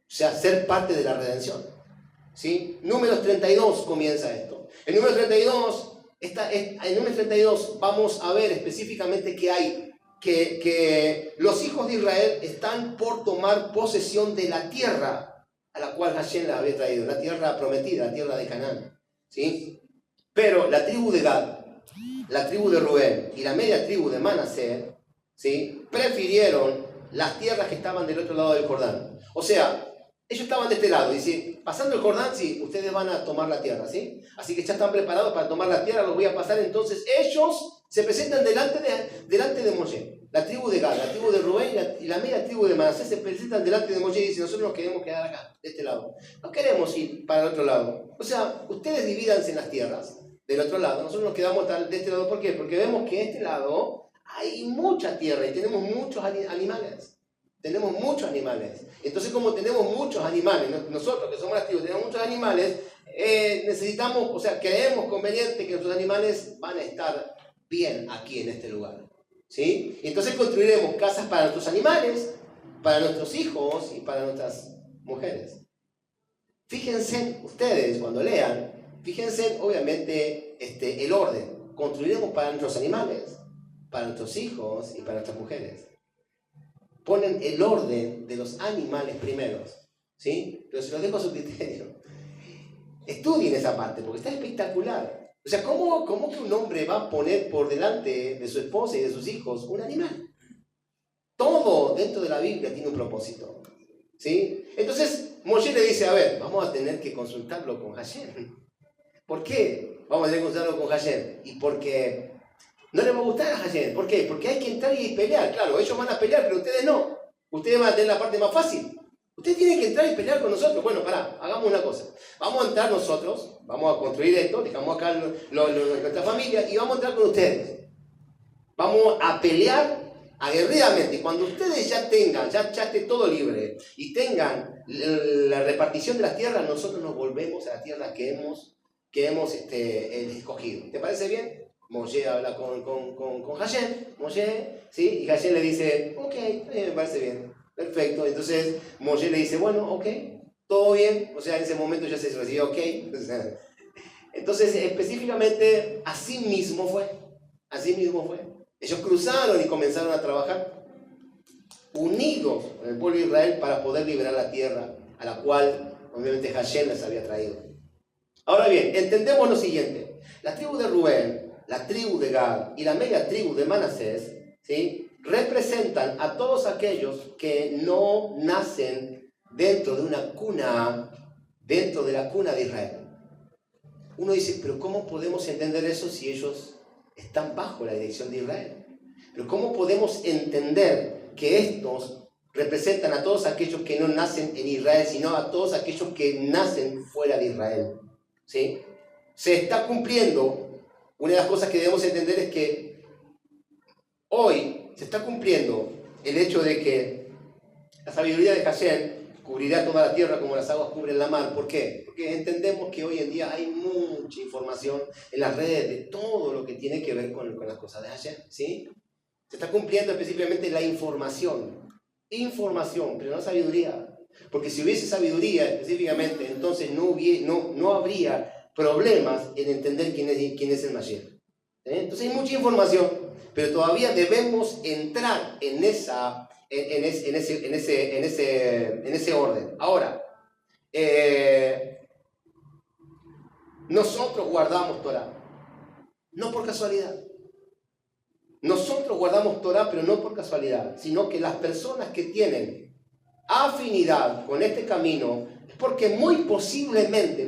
sea, ser parte de la redención. ¿Sí? Números 32 comienza esto. En números 32 vamos a ver específicamente que los hijos de Israel están por tomar posesión de la tierra a la cual Hashem la había traído, la tierra prometida, la tierra de Canaán, ¿sí? Pero la tribu de Gad, la tribu de Rubén y la media tribu de Manasés, ¿sí?, prefirieron las tierras que estaban del otro lado del Jordán. O sea, ellos estaban de este lado, y si pasando el Jordán, sí, ustedes van a tomar la tierra, ¿sí? Así que ya están preparados para tomar la tierra, los voy a pasar. Entonces ellos se presentan delante de Moshe. La tribu de Gad, la tribu de Rubén y la media tribu de Manasés se presentan delante de Moshe y dicen, nosotros nos queremos quedar acá, de este lado. No queremos ir para el otro lado. O sea, ustedes divídanse en las tierras del otro lado, nosotros nos quedamos de este lado. ¿Por qué? Porque vemos que en este lado hay mucha tierra y tenemos muchos animales. Tenemos muchos animales. Entonces, como tenemos muchos animales, nosotros que somos las tribus tenemos muchos animales, necesitamos, o sea, creemos conveniente que nuestros animales van a estar bien aquí en este lugar. ¿Sí? Y entonces construiremos casas para nuestros animales, para nuestros hijos y para nuestras mujeres. Fíjense ustedes cuando lean, fíjense obviamente el orden. Construiremos para nuestros animales, para nuestros hijos y para nuestras mujeres. Ponen el orden de los animales primeros, ¿sí? Pero se los dejo a su criterio. Estudien esa parte porque está espectacular. O sea, ¿cómo que un hombre va a poner por delante de su esposa y de sus hijos un animal? Todo dentro de la Biblia tiene un propósito, ¿sí? Entonces, Moshe le dice, a ver, vamos a tener que consultarlo con Hashem. ¿Por qué vamos a tener que consultarlo con Hashem? Y porque no le va a gustar a Hashem. ¿Por qué? Porque hay que entrar y pelear. Claro, ellos van a pelear, pero ustedes no. Ustedes van a tener la parte más fácil. Ustedes tienen que entrar y pelear con nosotros. Bueno, pará, hagamos una cosa. Vamos a entrar nosotros, vamos a construir esto, dejamos acá nuestra familia y vamos a entrar con ustedes. Vamos a pelear aguerridamente. Cuando ustedes ya tengan, ya esté todo libre y tengan la repartición de las tierras, nosotros nos volvemos a las tierras que hemos escogido. ¿Te parece bien? Moshe habla con Hashem, Moshe, ¿sí? Y Hashem le dice, ok, me parece bien, perfecto. Entonces Moshe le dice, bueno, ok, todo bien. O sea, en ese momento ya se recibió ok. Entonces, específicamente, así mismo fue. Ellos cruzaron y comenzaron a trabajar unidos con el pueblo de Israel para poder liberar la tierra a la cual, obviamente, Hashem les había traído. Ahora bien, entendemos lo siguiente. La tribu de Rubén, la tribu de Gad y la media tribu de Manasés, ¿sí?, representan a todos aquellos que no nacen dentro de una cuna, dentro de la cuna de Israel. Uno dice, pero ¿cómo podemos entender eso si ellos están bajo la dirección de Israel? Pero ¿cómo podemos entender que estos representan a todos aquellos que no nacen en Israel, sino a todos aquellos que nacen fuera de Israel? ¿Sí? Se está cumpliendo. Una de las cosas que debemos entender es que hoy se está cumpliendo el hecho de que la sabiduría de Hashem cubrirá toda la tierra como las aguas cubren la mar. ¿Por qué? Porque entendemos que hoy en día hay mucha información en las redes de todo lo que tiene que ver con las cosas de Hashem, ¿sí? Se está cumpliendo específicamente la información, pero no sabiduría. Porque si hubiese sabiduría específicamente, entonces no habría problemas en entender quién es el Mashiach. Entonces hay mucha información, pero todavía debemos entrar en ese orden. Ahora, nosotros guardamos Torah, no por casualidad. Nosotros guardamos Torah, pero no por casualidad, sino que las personas que tienen afinidad con este camino es porque muy posiblemente,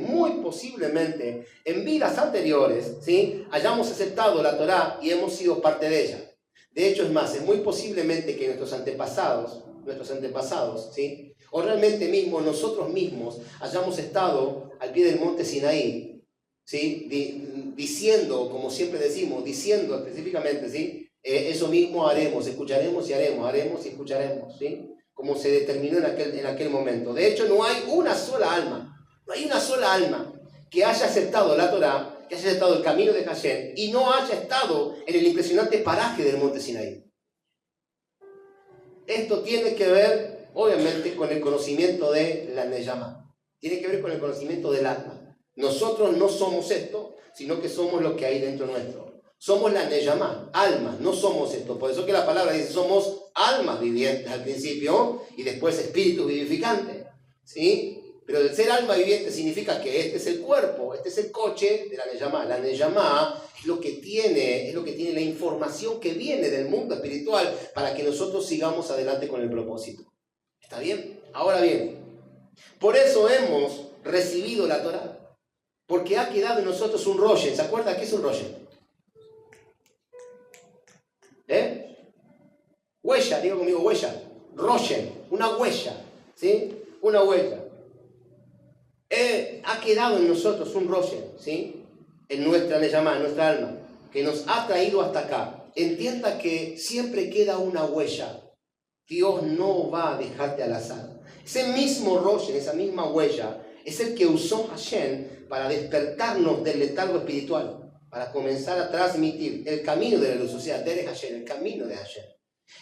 en vidas anteriores, ¿sí?, hayamos aceptado la Torah y hemos sido parte de ella. De hecho, es más, es muy posiblemente que nuestros antepasados, ¿sí?, o realmente nosotros mismos hayamos estado al pie del monte Sinaí, ¿sí?, diciendo, como siempre decimos, diciendo específicamente, ¿sí?, eso mismo haremos, escucharemos y haremos y escucharemos, ¿sí?, como se determinó en aquel momento. De hecho, no hay una sola alma que haya aceptado la Torah, que haya aceptado el camino de Hashem y no haya estado en el impresionante paraje del monte Sinaí. Esto tiene que ver, obviamente, con el conocimiento de la Neyamá. Tiene que ver con el conocimiento del alma. Nosotros no somos esto, sino que somos lo que hay dentro nuestro. Somos la Neyamá, almas, no somos esto. Por eso que la palabra dice, somos almas vivientes al principio y después espíritus vivificantes, ¿sí? Pero el ser alma viviente significa que este es el cuerpo, este es el coche de la Neyamá. La Neyamá es lo que tiene la información que viene del mundo espiritual para que nosotros sigamos adelante con el propósito. ¿Está bien? Ahora bien, por eso hemos recibido la Torah, porque ha quedado en nosotros un roshen. ¿Se acuerda qué es un roshen? Huella, diga conmigo, huella. Roshen, una huella, ¿sí? Una huella. Ha quedado en nosotros un roshen, ¿sí?, en nuestra Neyamá, en nuestra alma, que nos ha traído hasta acá. Entienda que siempre queda una huella. Dios no va a dejarte al azar. Ese mismo roshen, esa misma huella, es el que usó Hashem para despertarnos del letargo espiritual, para comenzar a transmitir el camino de la luz, o sea, Derech Hashem, el camino de Hashem.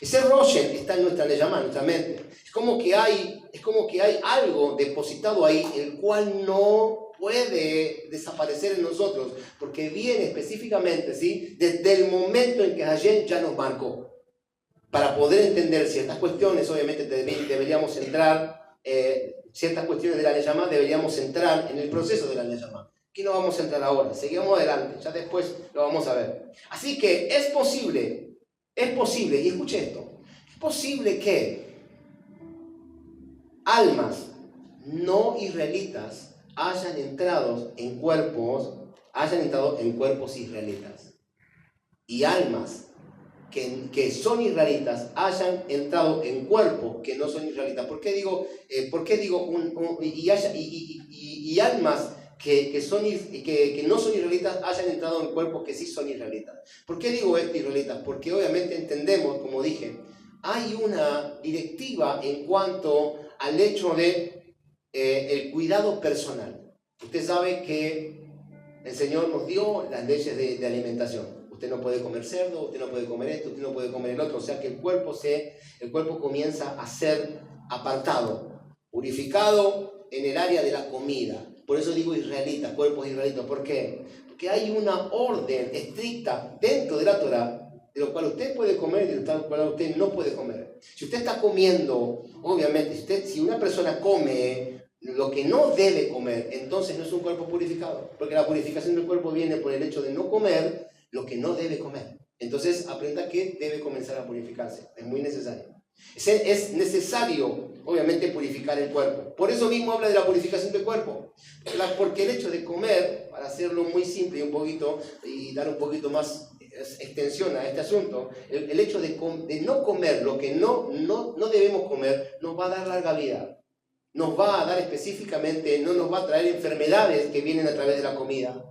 Ese roshen está en nuestra Neyamá, en nuestra mente. Es como que hay algo depositado ahí, el cual no puede desaparecer en nosotros, porque viene específicamente, ¿sí?, desde el momento en que Hashem ya nos marcó. Para poder entender ciertas cuestiones, obviamente deberíamos entrar, ciertas cuestiones de la Neyamá, deberíamos entrar en el proceso de la Neyamá. Aquí no vamos a entrar ahora, seguimos adelante, ya después lo vamos a ver. Así que es posible, y escuche esto, es posible que almas no israelitas hayan entrado en cuerpos israelitas. Y almas que son israelitas hayan entrado en cuerpos que no son israelitas. ¿Por qué digo y almas que no son israelitas hayan entrado en cuerpos que sí son israelitas? ¿Por qué digo esto, israelitas? Porque obviamente entendemos, como dije, hay una directiva en cuanto al hecho de el cuidado personal. Usted sabe que el Señor nos dio las leyes de alimentación. Usted no puede comer cerdo, usted no puede comer esto, usted no puede comer el otro. O sea que el cuerpo comienza a ser apartado, purificado en el área de la comida. Por eso digo israelitas, cuerpos israelitas. ¿Por qué? Porque hay una orden estricta dentro de la Torá de lo cual usted puede comer y de lo cual usted no puede comer. Si usted está comiendo, obviamente, si una persona come lo que no debe comer, entonces no es un cuerpo purificado, porque la purificación del cuerpo viene por el hecho de no comer lo que no debe comer. Entonces aprenda que debe comenzar a purificarse, es muy necesario. Es necesario, obviamente, purificar el cuerpo. Por eso mismo habla de la purificación del cuerpo, porque el hecho de comer, para hacerlo muy simple y dar un poquito más extensión a este asunto, el hecho de no comer lo que no debemos comer nos va a dar larga vida. Nos va a dar específicamente, no nos va a traer enfermedades que vienen a través de la comida,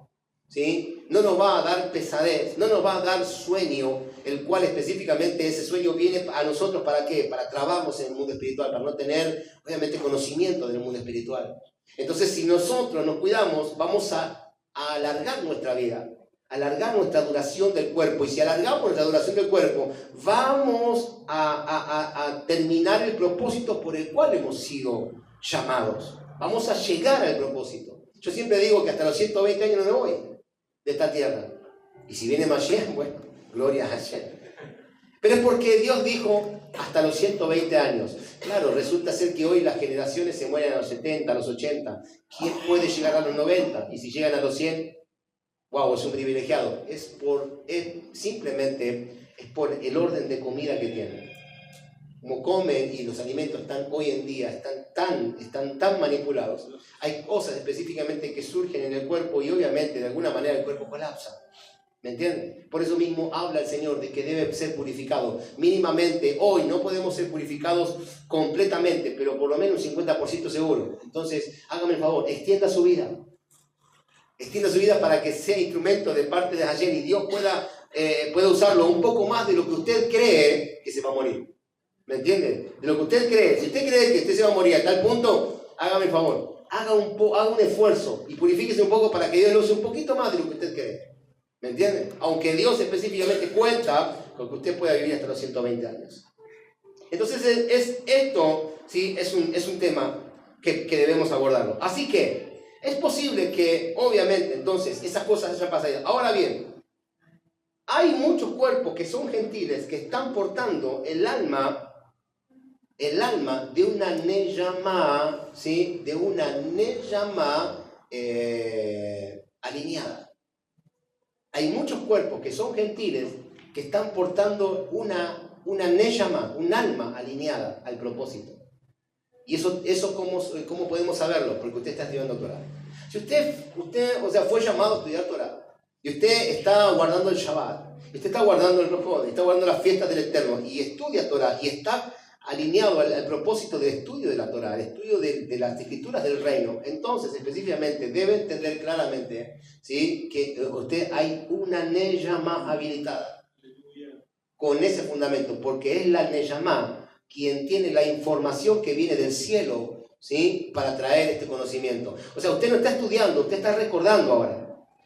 ¿sí? No nos va a dar pesadez, no nos va a dar sueño, el cual específicamente ese sueño viene a nosotros ¿para qué? Para trabarnos en el mundo espiritual, para no tener obviamente conocimiento del mundo espiritual. Entonces, si nosotros nos cuidamos, vamos a alargar nuestra vida, alargar nuestra duración del cuerpo, y si alargamos nuestra duración del cuerpo, vamos a terminar el propósito por el cual hemos sido llamados. Vamos a llegar al propósito. Yo siempre digo que hasta los 120 años no me voy de esta tierra. Y si viene Mashiach, bueno, gloria a Hashem. Pero es porque Dios dijo hasta los 120 años. Claro, resulta ser que hoy las generaciones se mueren a los 70, a los 80. ¿Quién puede llegar a los 90? Y si llegan a los 100, wow, es un privilegiado. Simplemente es por el orden de comida que tienen. Como comen y los alimentos están hoy en día, están tan manipulados. Hay cosas específicamente que surgen en el cuerpo y obviamente de alguna manera el cuerpo colapsa. ¿Me entienden? Por eso mismo habla el Señor de que debe ser purificado. Mínimamente, hoy no podemos ser purificados completamente, pero por lo menos un 50% seguro. Entonces, hágame el favor, extienda su vida. Extienda su vida para que sea instrumento de parte de Hashem y Dios pueda usarlo un poco más de lo que usted cree que se va a morir. ¿Me entiende? De lo que usted cree. Si usted cree que usted se va a morir a tal punto, hágame el favor. Haga un esfuerzo y purifíquese un poco para que Dios lo use un poquito más de lo que usted cree. ¿Me entiende? Aunque Dios específicamente cuenta con que usted pueda vivir hasta los 120 años. Entonces, esto ¿sí? es un tema que debemos abordarlo. Así que, es posible que, obviamente, entonces, esas cosas hayan pasado. Ahora bien, hay muchos cuerpos que son gentiles que están portando el alma de una neyamá, ¿sí? De una neyamá alineada. Hay muchos cuerpos que son gentiles que están portando una neyamá, un alma alineada al propósito. Y eso ¿cómo podemos saberlo? Porque usted está estudiando Torah. Si usted fue llamado a estudiar Torah, y usted está guardando el Shabbat, y usted está guardando el Rosh, está guardando las fiestas del Eterno, y estudia Torah, y está alineado al propósito del estudio de la Torah, al estudio de las escrituras del reino, entonces específicamente debe entender claramente, ¿sí? Que usted hay una neyamá habilitada con ese fundamento, porque es la neyamá quien tiene la información que viene del cielo, ¿sí? Para traer este conocimiento. O sea, usted no está estudiando, usted está recordando ahora.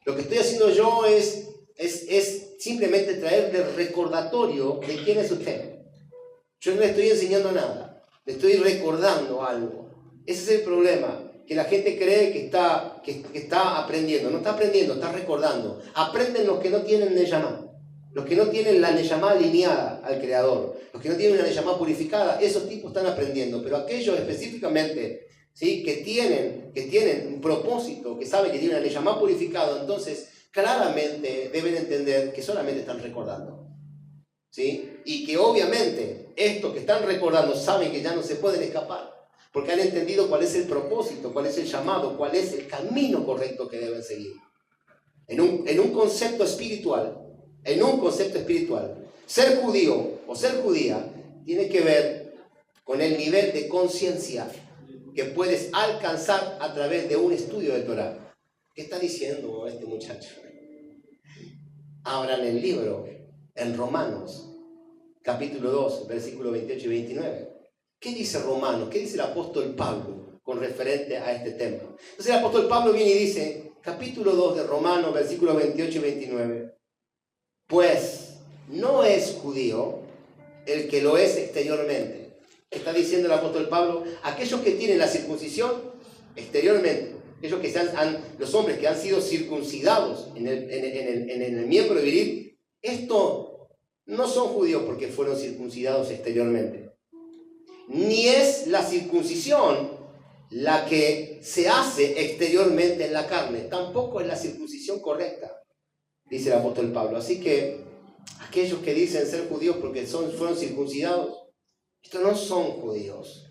Lo que estoy haciendo yo es simplemente traerle recordatorio de quién es usted. Yo no le estoy enseñando nada, le estoy recordando algo. Ese es el problema, que la gente cree que está aprendiendo. No está aprendiendo, está recordando. Aprenden los que no tienen neyamá. Los que no tienen la neyamá alineada al Creador. Los que no tienen una neyamá purificada, esos tipos están aprendiendo. Pero aquellos específicamente, ¿sí? que tienen un propósito, que saben que tienen una Neyamá purificado, entonces claramente deben entender que solamente están recordando. ¿Sí? Y que obviamente estos que están recordando saben que ya no se pueden escapar, porque han entendido cuál es el propósito, cuál es el llamado, cuál es el camino correcto que deben seguir. En un concepto espiritual, ser judío o ser judía tiene que ver con el nivel de conciencia que puedes alcanzar a través de un estudio de Torah. ¿Qué está diciendo este muchacho? Abran el libro en Romanos, capítulo 2, versículos 28 y 29. ¿Qué dice Romanos? ¿Qué dice el apóstol Pablo con referente a este tema? Entonces el apóstol Pablo viene y dice, capítulo 2 de Romanos, versículos 28 y 29. Pues no es judío el que lo es exteriormente. ¿Qué está diciendo el apóstol Pablo? Aquellos que tienen la circuncisión exteriormente, aquellos que los hombres que han sido circuncidados en el miembro viril, esto no son judíos porque fueron circuncidados exteriormente. Ni es la circuncisión la que se hace exteriormente en la carne, tampoco es la circuncisión correcta, dice el apóstol Pablo. Así que aquellos que dicen ser judíos porque fueron circuncidados, estos no son judíos.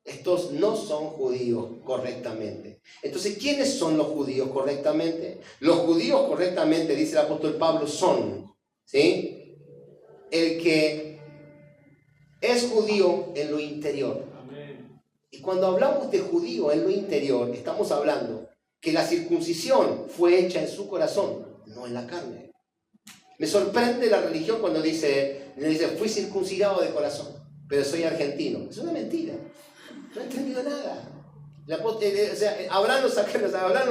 Estos no son judíos correctamente. Entonces, ¿quiénes son los judíos correctamente? Los judíos correctamente, dice el apóstol Pablo, son, ¿sí?, el que es judío en lo interior. Amén. Y cuando hablamos de judío en lo interior, estamos hablando que la circuncisión fue hecha en su corazón, no en la carne. Me sorprende la religión cuando dice fui circuncidado de corazón, pero soy argentino. Es una mentira. No he entendido nada. Abraham nos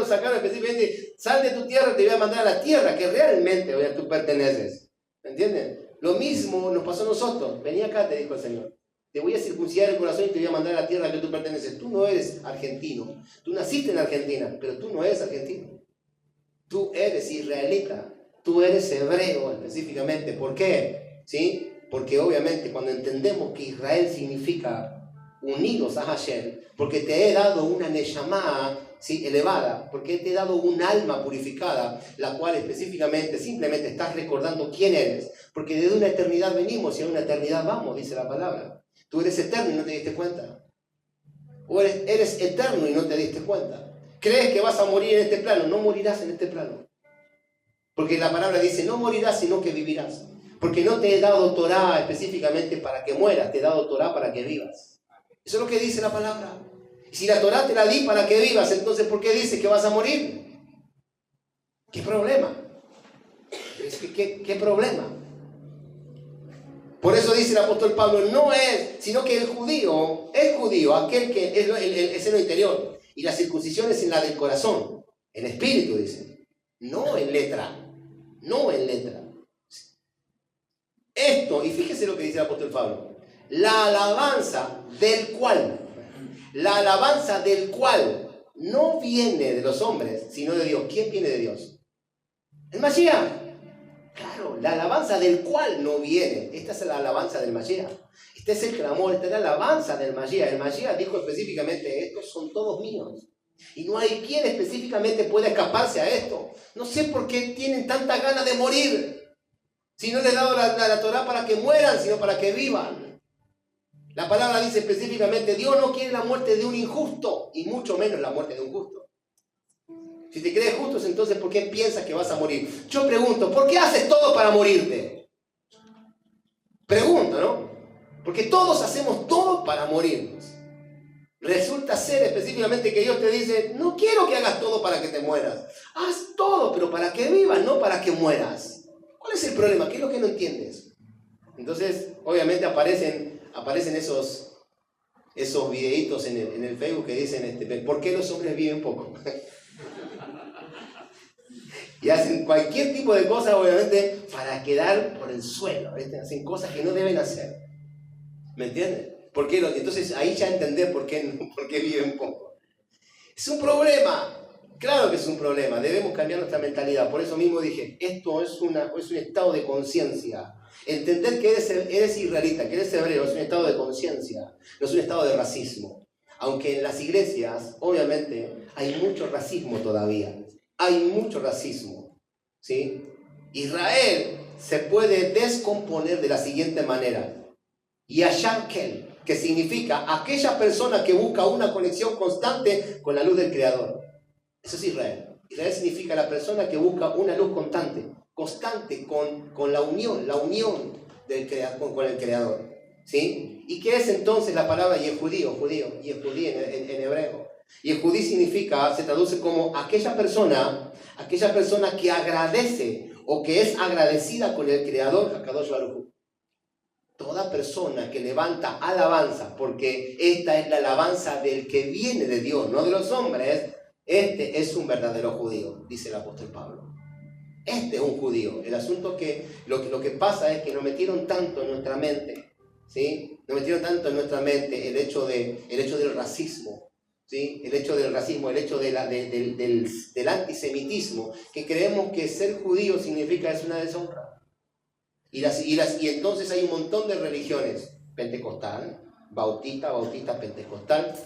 sacaron específicamente, sal de tu tierra, te voy a mandar a la tierra que realmente tú perteneces. ¿Me entienden? Lo mismo nos pasó a nosotros. Vení acá, te dijo el Señor. Te voy a circuncidar el corazón y te voy a mandar a la tierra que tú perteneces. Tú no eres argentino. Tú naciste en Argentina, pero tú no eres argentino. Tú eres israelita. Tú eres hebreo específicamente. ¿Por qué? ¿Sí? Porque obviamente cuando entendemos que Israel significa unidos a Hashem, porque te he dado una neyamá, ¿sí?, elevada, porque te he dado un alma purificada, la cual específicamente, simplemente estás recordando quién eres, porque desde una eternidad venimos y a una eternidad vamos, dice la palabra. Tú eres eterno y no te diste cuenta. O eres eterno y no te diste cuenta. ¿Crees que vas a morir en este plano? No morirás en este plano. Porque la palabra dice, no morirás, sino que vivirás. Porque no te he dado Torah específicamente para que mueras, te he dado Torah para que vivas. Eso es lo que dice la palabra. Y si la Torah te la di para que vivas, entonces ¿por qué dice que vas a morir? ¿Qué problema? ¿Qué problema? Por eso dice el apóstol Pablo, no es, sino que el judío es judío, aquel que es en lo interior. Y la circuncisión es en la del corazón, en espíritu, dice. No en letra. No en letra. Esto, y fíjese lo que dice el apóstol Pablo. La alabanza del cual no viene de los hombres, sino de Dios. ¿Quién viene de Dios? El Mashiach. Claro, la alabanza del cual no viene. Esta es la alabanza del Mashiach. Este es el clamor, esta es la alabanza del Mashiach. El Mashiach dijo específicamente, estos son todos míos. Y no hay quien específicamente pueda escaparse a esto. No sé por qué tienen tanta ganas de morir. Si no les he dado la Torah para que mueran, sino para que vivan. La palabra dice específicamente, Dios no quiere la muerte de un injusto, y mucho menos la muerte de un justo. Si te crees justo, entonces ¿por qué piensas que vas a morir? Yo pregunto, ¿por qué haces todo para morirte? Pregunto, ¿no? Porque todos hacemos todo para morirnos. Resulta ser específicamente que Dios te dice, no quiero que hagas todo para que te mueras. Haz todo, pero para que vivas, no para que mueras. ¿Cuál es el problema? ¿Qué es lo que no entiendes? Entonces, obviamente aparecen esos videitos en el Facebook que dicen, ¿por qué los hombres viven poco? Y hacen cualquier tipo de cosa, obviamente, para quedar por el suelo. ¿Viste? Hacen cosas que no deben hacer. ¿Me entienden? Entonces ahí ya entender por qué viven poco. Es un problema. Claro que es un problema. Debemos cambiar nuestra mentalidad. Por eso mismo dije, esto es un estado de conciencia. Entender que eres israelita, que eres hebreo, es un estado de conciencia, no es un estado de racismo. Aunque en las iglesias, obviamente, hay mucho racismo todavía. Hay mucho racismo, ¿sí? Israel se puede descomponer de la siguiente manera. Yashar Kel, que significa aquella persona que busca una conexión constante con la luz del Creador. Eso es Israel. Israel significa la persona que busca una luz constante con la unión del con el Creador. ¿Sí? ¿Y qué es entonces la palabra Yehudí o judío? Yehudí en hebreo. Yehudí significa, se traduce como aquella persona que agradece o que es agradecida con el Creador, Hakadosh Baruj Hu. Toda persona que levanta alabanza, porque esta es la alabanza del que viene de Dios, no de los hombres, este es un verdadero judío, dice el apóstol Pablo. Este es un judío. El asunto que lo que pasa es que nos metieron tanto en nuestra mente, ¿sí? Nos metieron tanto en nuestra mente el hecho del racismo, ¿sí? El hecho del racismo, el hecho del antisemitismo, que creemos que ser judío significa es una deshonra. Y entonces hay un montón de religiones: pentecostal, bautista,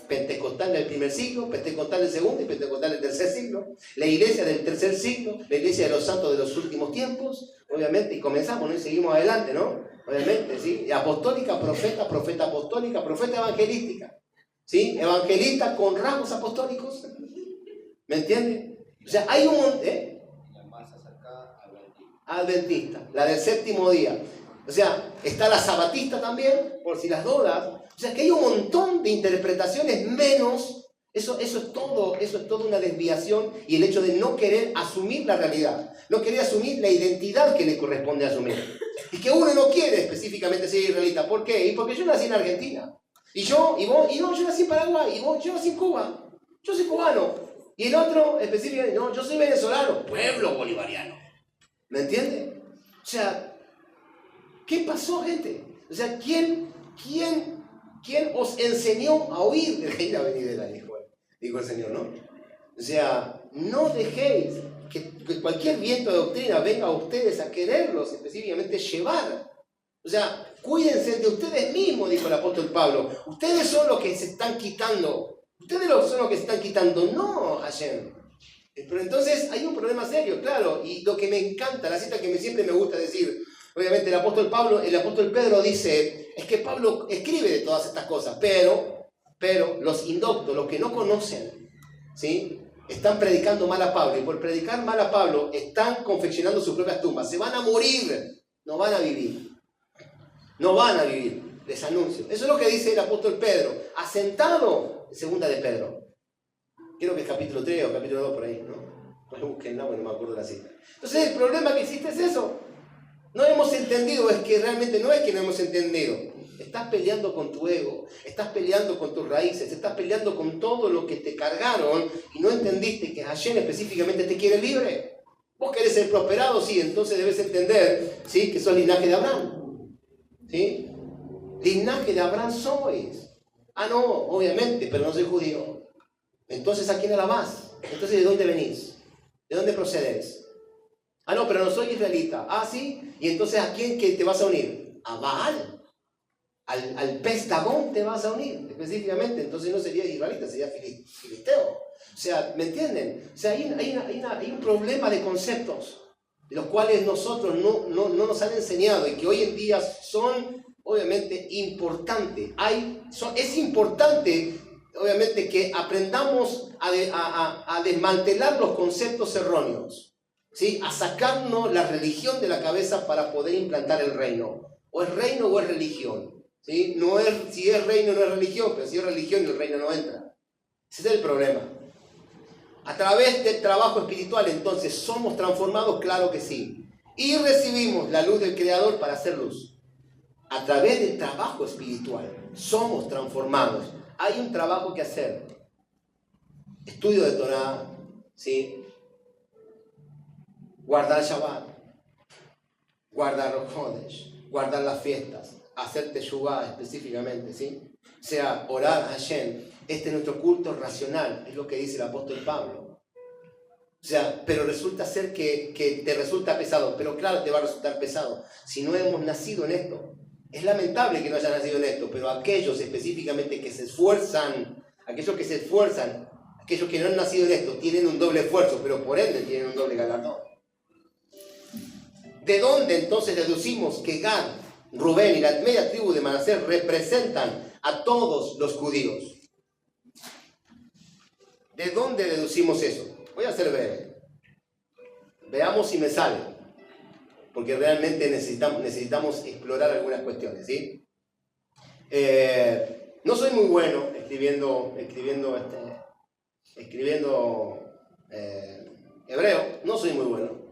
pentecostal del primer siglo, pentecostal del segundo y pentecostal del tercer siglo, la iglesia del tercer siglo, la iglesia de los santos de los últimos tiempos, obviamente, y comenzamos, ¿no? Y seguimos adelante, ¿no? Obviamente, ¿sí? Apostólica, profeta apostólica, profeta evangelística, ¿sí? Evangelista con rasgos apostólicos, ¿me entiendes? O sea, hay un montón, adventista, la del séptimo día. O sea, está la sabatista también, por si las dudas. O sea, que hay un montón de interpretaciones menos. Eso es todo una desviación y el hecho de no querer asumir la realidad, no querer asumir la identidad que le corresponde asumir. Y que uno no quiere específicamente ser israelita. ¿Por qué? Y porque yo nací en Argentina. Yo nací en Paraguay. Yo nací en Cuba. Yo soy cubano. Y el otro específicamente, no, yo soy venezolano, pueblo bolivariano. ¿Me entiende? O sea, ¿qué pasó, gente? O sea, ¿quién os enseñó a oír de reina venidera? Dijo el Señor, ¿no? O sea, no dejéis que cualquier viento de doctrina venga a ustedes a quererlos específicamente llevar. O sea, cuídense de ustedes mismos, dijo el apóstol Pablo. Ustedes son los que se están quitando. No, Hashem. Pero entonces hay un problema serio, claro, y lo que me encanta, la cita que siempre me gusta decir, obviamente el apóstol Pedro dice, es que Pablo escribe de todas estas cosas, pero los indoctos, los que no conocen, ¿sí? Están predicando mal a Pablo, y por predicar mal a Pablo están confeccionando sus propias tumbas, se van a morir, no van a vivir, les anuncio. Eso es lo que dice el apóstol Pedro, asentado en segunda de Pedro. Creo que es capítulo 3 o capítulo 2 por ahí, ¿no? Pues búsquenla, bueno, no me acuerdo la cita. Entonces el problema que existe es eso. No hemos entendido, es que realmente no es que no hemos entendido. Estás peleando con tu ego, estás peleando con tus raíces, estás peleando con todo lo que te cargaron y no entendiste que Hashem específicamente te quiere libre. Vos querés ser prosperado, sí, entonces debes entender, ¿sí? Que sos linaje de Abraham. ¿Sí? Linaje de Abraham sois. Ah, no, obviamente, pero no soy judío. Entonces, ¿a quién alabás? Entonces, ¿de dónde venís? ¿De dónde procedes? Ah, no, pero no soy israelita. Ah, sí. ¿Y entonces a quién que te vas a unir? A Baal. Al pez Dagón te vas a unir, específicamente. Entonces no sería israelita, sería filisteo. O sea, ¿me entienden? O sea, hay un problema de conceptos, de los cuales nosotros no nos han enseñado y que hoy en día son, obviamente, importantes. Es importante, obviamente, que aprendamos a desmantelar los conceptos erróneos, ¿sí? A sacarnos la religión de la cabeza para poder implantar el reino. O es reino o es religión, ¿sí? Si es reino no es religión, pero si es religión el reino no entra. Ese es el problema. A través del trabajo espiritual, entonces, ¿somos transformados? Claro que sí. Y recibimos la luz del Creador para hacer luz. A través del trabajo espiritual, somos transformados. Hay un trabajo que hacer. Estudio de Torah, ¿sí? Guardar Shabbat, guardar los Jodesh, guardar las fiestas, hacer Teshuvah específicamente, ¿sí? O sea, orar a Hashem. Este es nuestro culto racional, es lo que dice el apóstol Pablo. O sea, pero resulta ser que te resulta pesado. Pero claro, te va a resultar pesado si no hemos nacido en esto. Es lamentable que no hayas nacido en esto, pero aquellos específicamente que se esfuerzan aquellos que se esfuerzan, aquellos que no han nacido en esto, tienen un doble esfuerzo, pero por ende tienen un doble galardón. ¿De dónde entonces deducimos que Gad, Rubén y la media tribu de Manasés representan a todos los judíos? ¿De dónde deducimos eso? Voy a ser breve. Veamos si me sale, porque realmente necesitamos explorar algunas cuestiones, ¿sí? No soy muy bueno escribiendo hebreo, no soy muy bueno.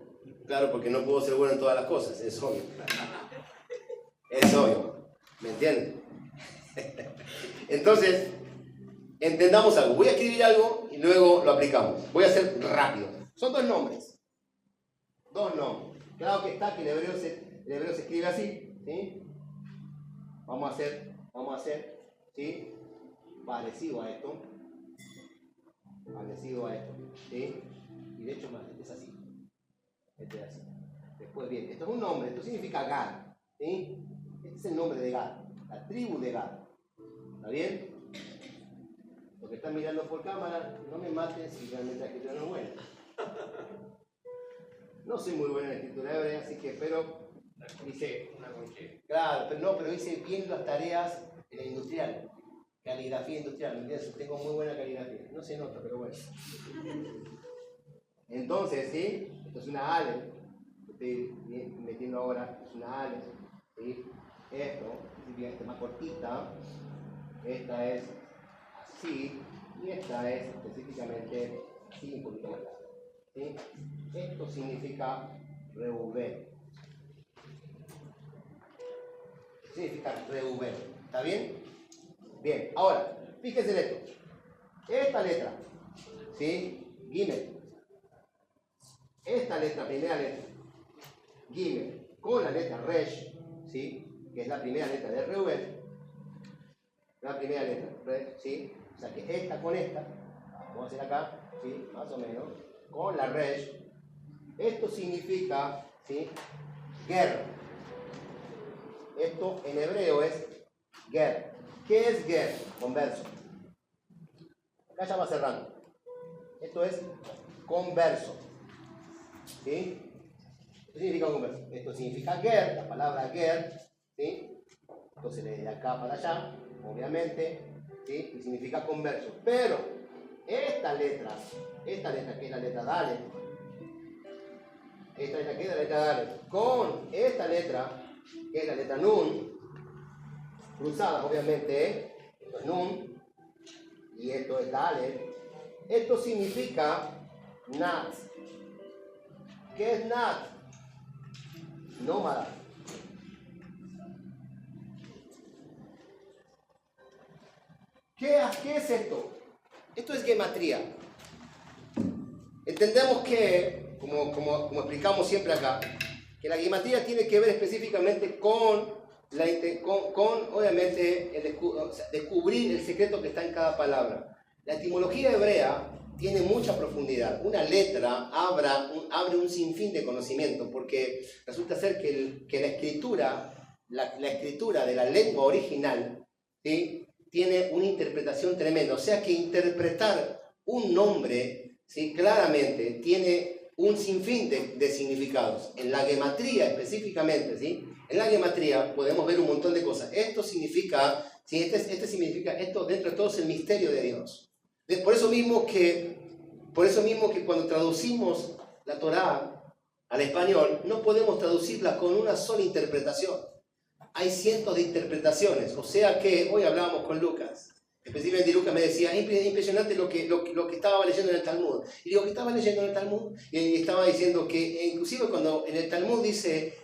Claro, porque no puedo ser bueno en todas las cosas, es obvio. Es obvio, ¿me entienden? Entonces, entendamos algo. Voy a escribir algo y luego lo aplicamos. Voy a hacer rápido. Son dos nombres. Dos nombres. Claro que está que el hebreo se escribe así, ¿sí? Vamos a hacer, ¿sí? Parecido a esto. ¿Sí? Y de hecho más, es así. Este es así. Después bien, esto es un nombre, esto significa Gad, ¿sí? Este es el nombre de Gad, la tribu de Gad. ¿Está bien? Los que están mirando por cámara, no me maten si realmente la escritura no es buena. No soy muy bueno en la escritura hebrea, así que espero. Hice una conchera. Claro, pero hice bien las tareas en la industrial. Caligrafía industrial, ¿me entiendes? Tengo muy buena caligrafía. No se nota, pero bueno. Entonces, ¿sí? Esto es una ale. Estoy metiendo ahora, es una ale. ¿Sí? Esta es más cortita. Esta es así. Y esta es específicamente así, un poquito más larga. ¿Sí? Esto significa Reubén. Significa Reubén. ¿Está bien? Bien, ahora, fíjense en esto. Esta letra, ¿sí? Gimel. Esta letra, primera letra, Gimel, con la letra Resh, ¿sí? Que es la primera letra de Reubén. La primera letra, Resh, ¿sí? O sea que esta con esta, vamos a hacer acá, ¿sí? Más o menos, con la Resh. Esto significa, ¿sí? Ger. Esto en hebreo es Ger. ¿Qué es Ger? Converso. Acá ya va cerrando. Esto es converso. ¿Sí? ¿Qué significa converso? Esto significa Ger, la palabra Ger, ¿sí? Entonces de acá para allá, obviamente, ¿sí? Y significa converso. Pero esta letra que es la letra Dalet, esta letra que es la letra Dalet, con esta letra, que es la letra Nun, cruzadas obviamente, esto es Nun y esto es Dalet. Esto significa Nat. ¿Qué es Nat? Nómada. ¿Qué es esto? Esto es gematría. Entendemos que, como explicamos siempre acá, que la gematría tiene que ver específicamente con obviamente, descubrir el secreto que está en cada palabra. La etimología hebrea tiene mucha profundidad. Una letra abre un sinfín de conocimiento, porque resulta ser que la escritura de la lengua original, ¿sí? Tiene una interpretación tremenda. O sea que interpretar un nombre, ¿sí? Claramente tiene un sinfín de significados. En la gematría específicamente, ¿sí? En la gematría podemos ver un montón de cosas. Esto significa, ¿sí? Significa, esto dentro de todo es el misterio de Dios. Por eso mismo que cuando traducimos la Torá al español, no podemos traducirla con una sola interpretación. Hay cientos de interpretaciones. O sea que hoy hablábamos con Lucas. Específicamente Lucas me decía, es impresionante lo que estaba leyendo en el Talmud. Y digo, ¿qué estaba leyendo en el Talmud? Y estaba diciendo que inclusive cuando en el Talmud dice,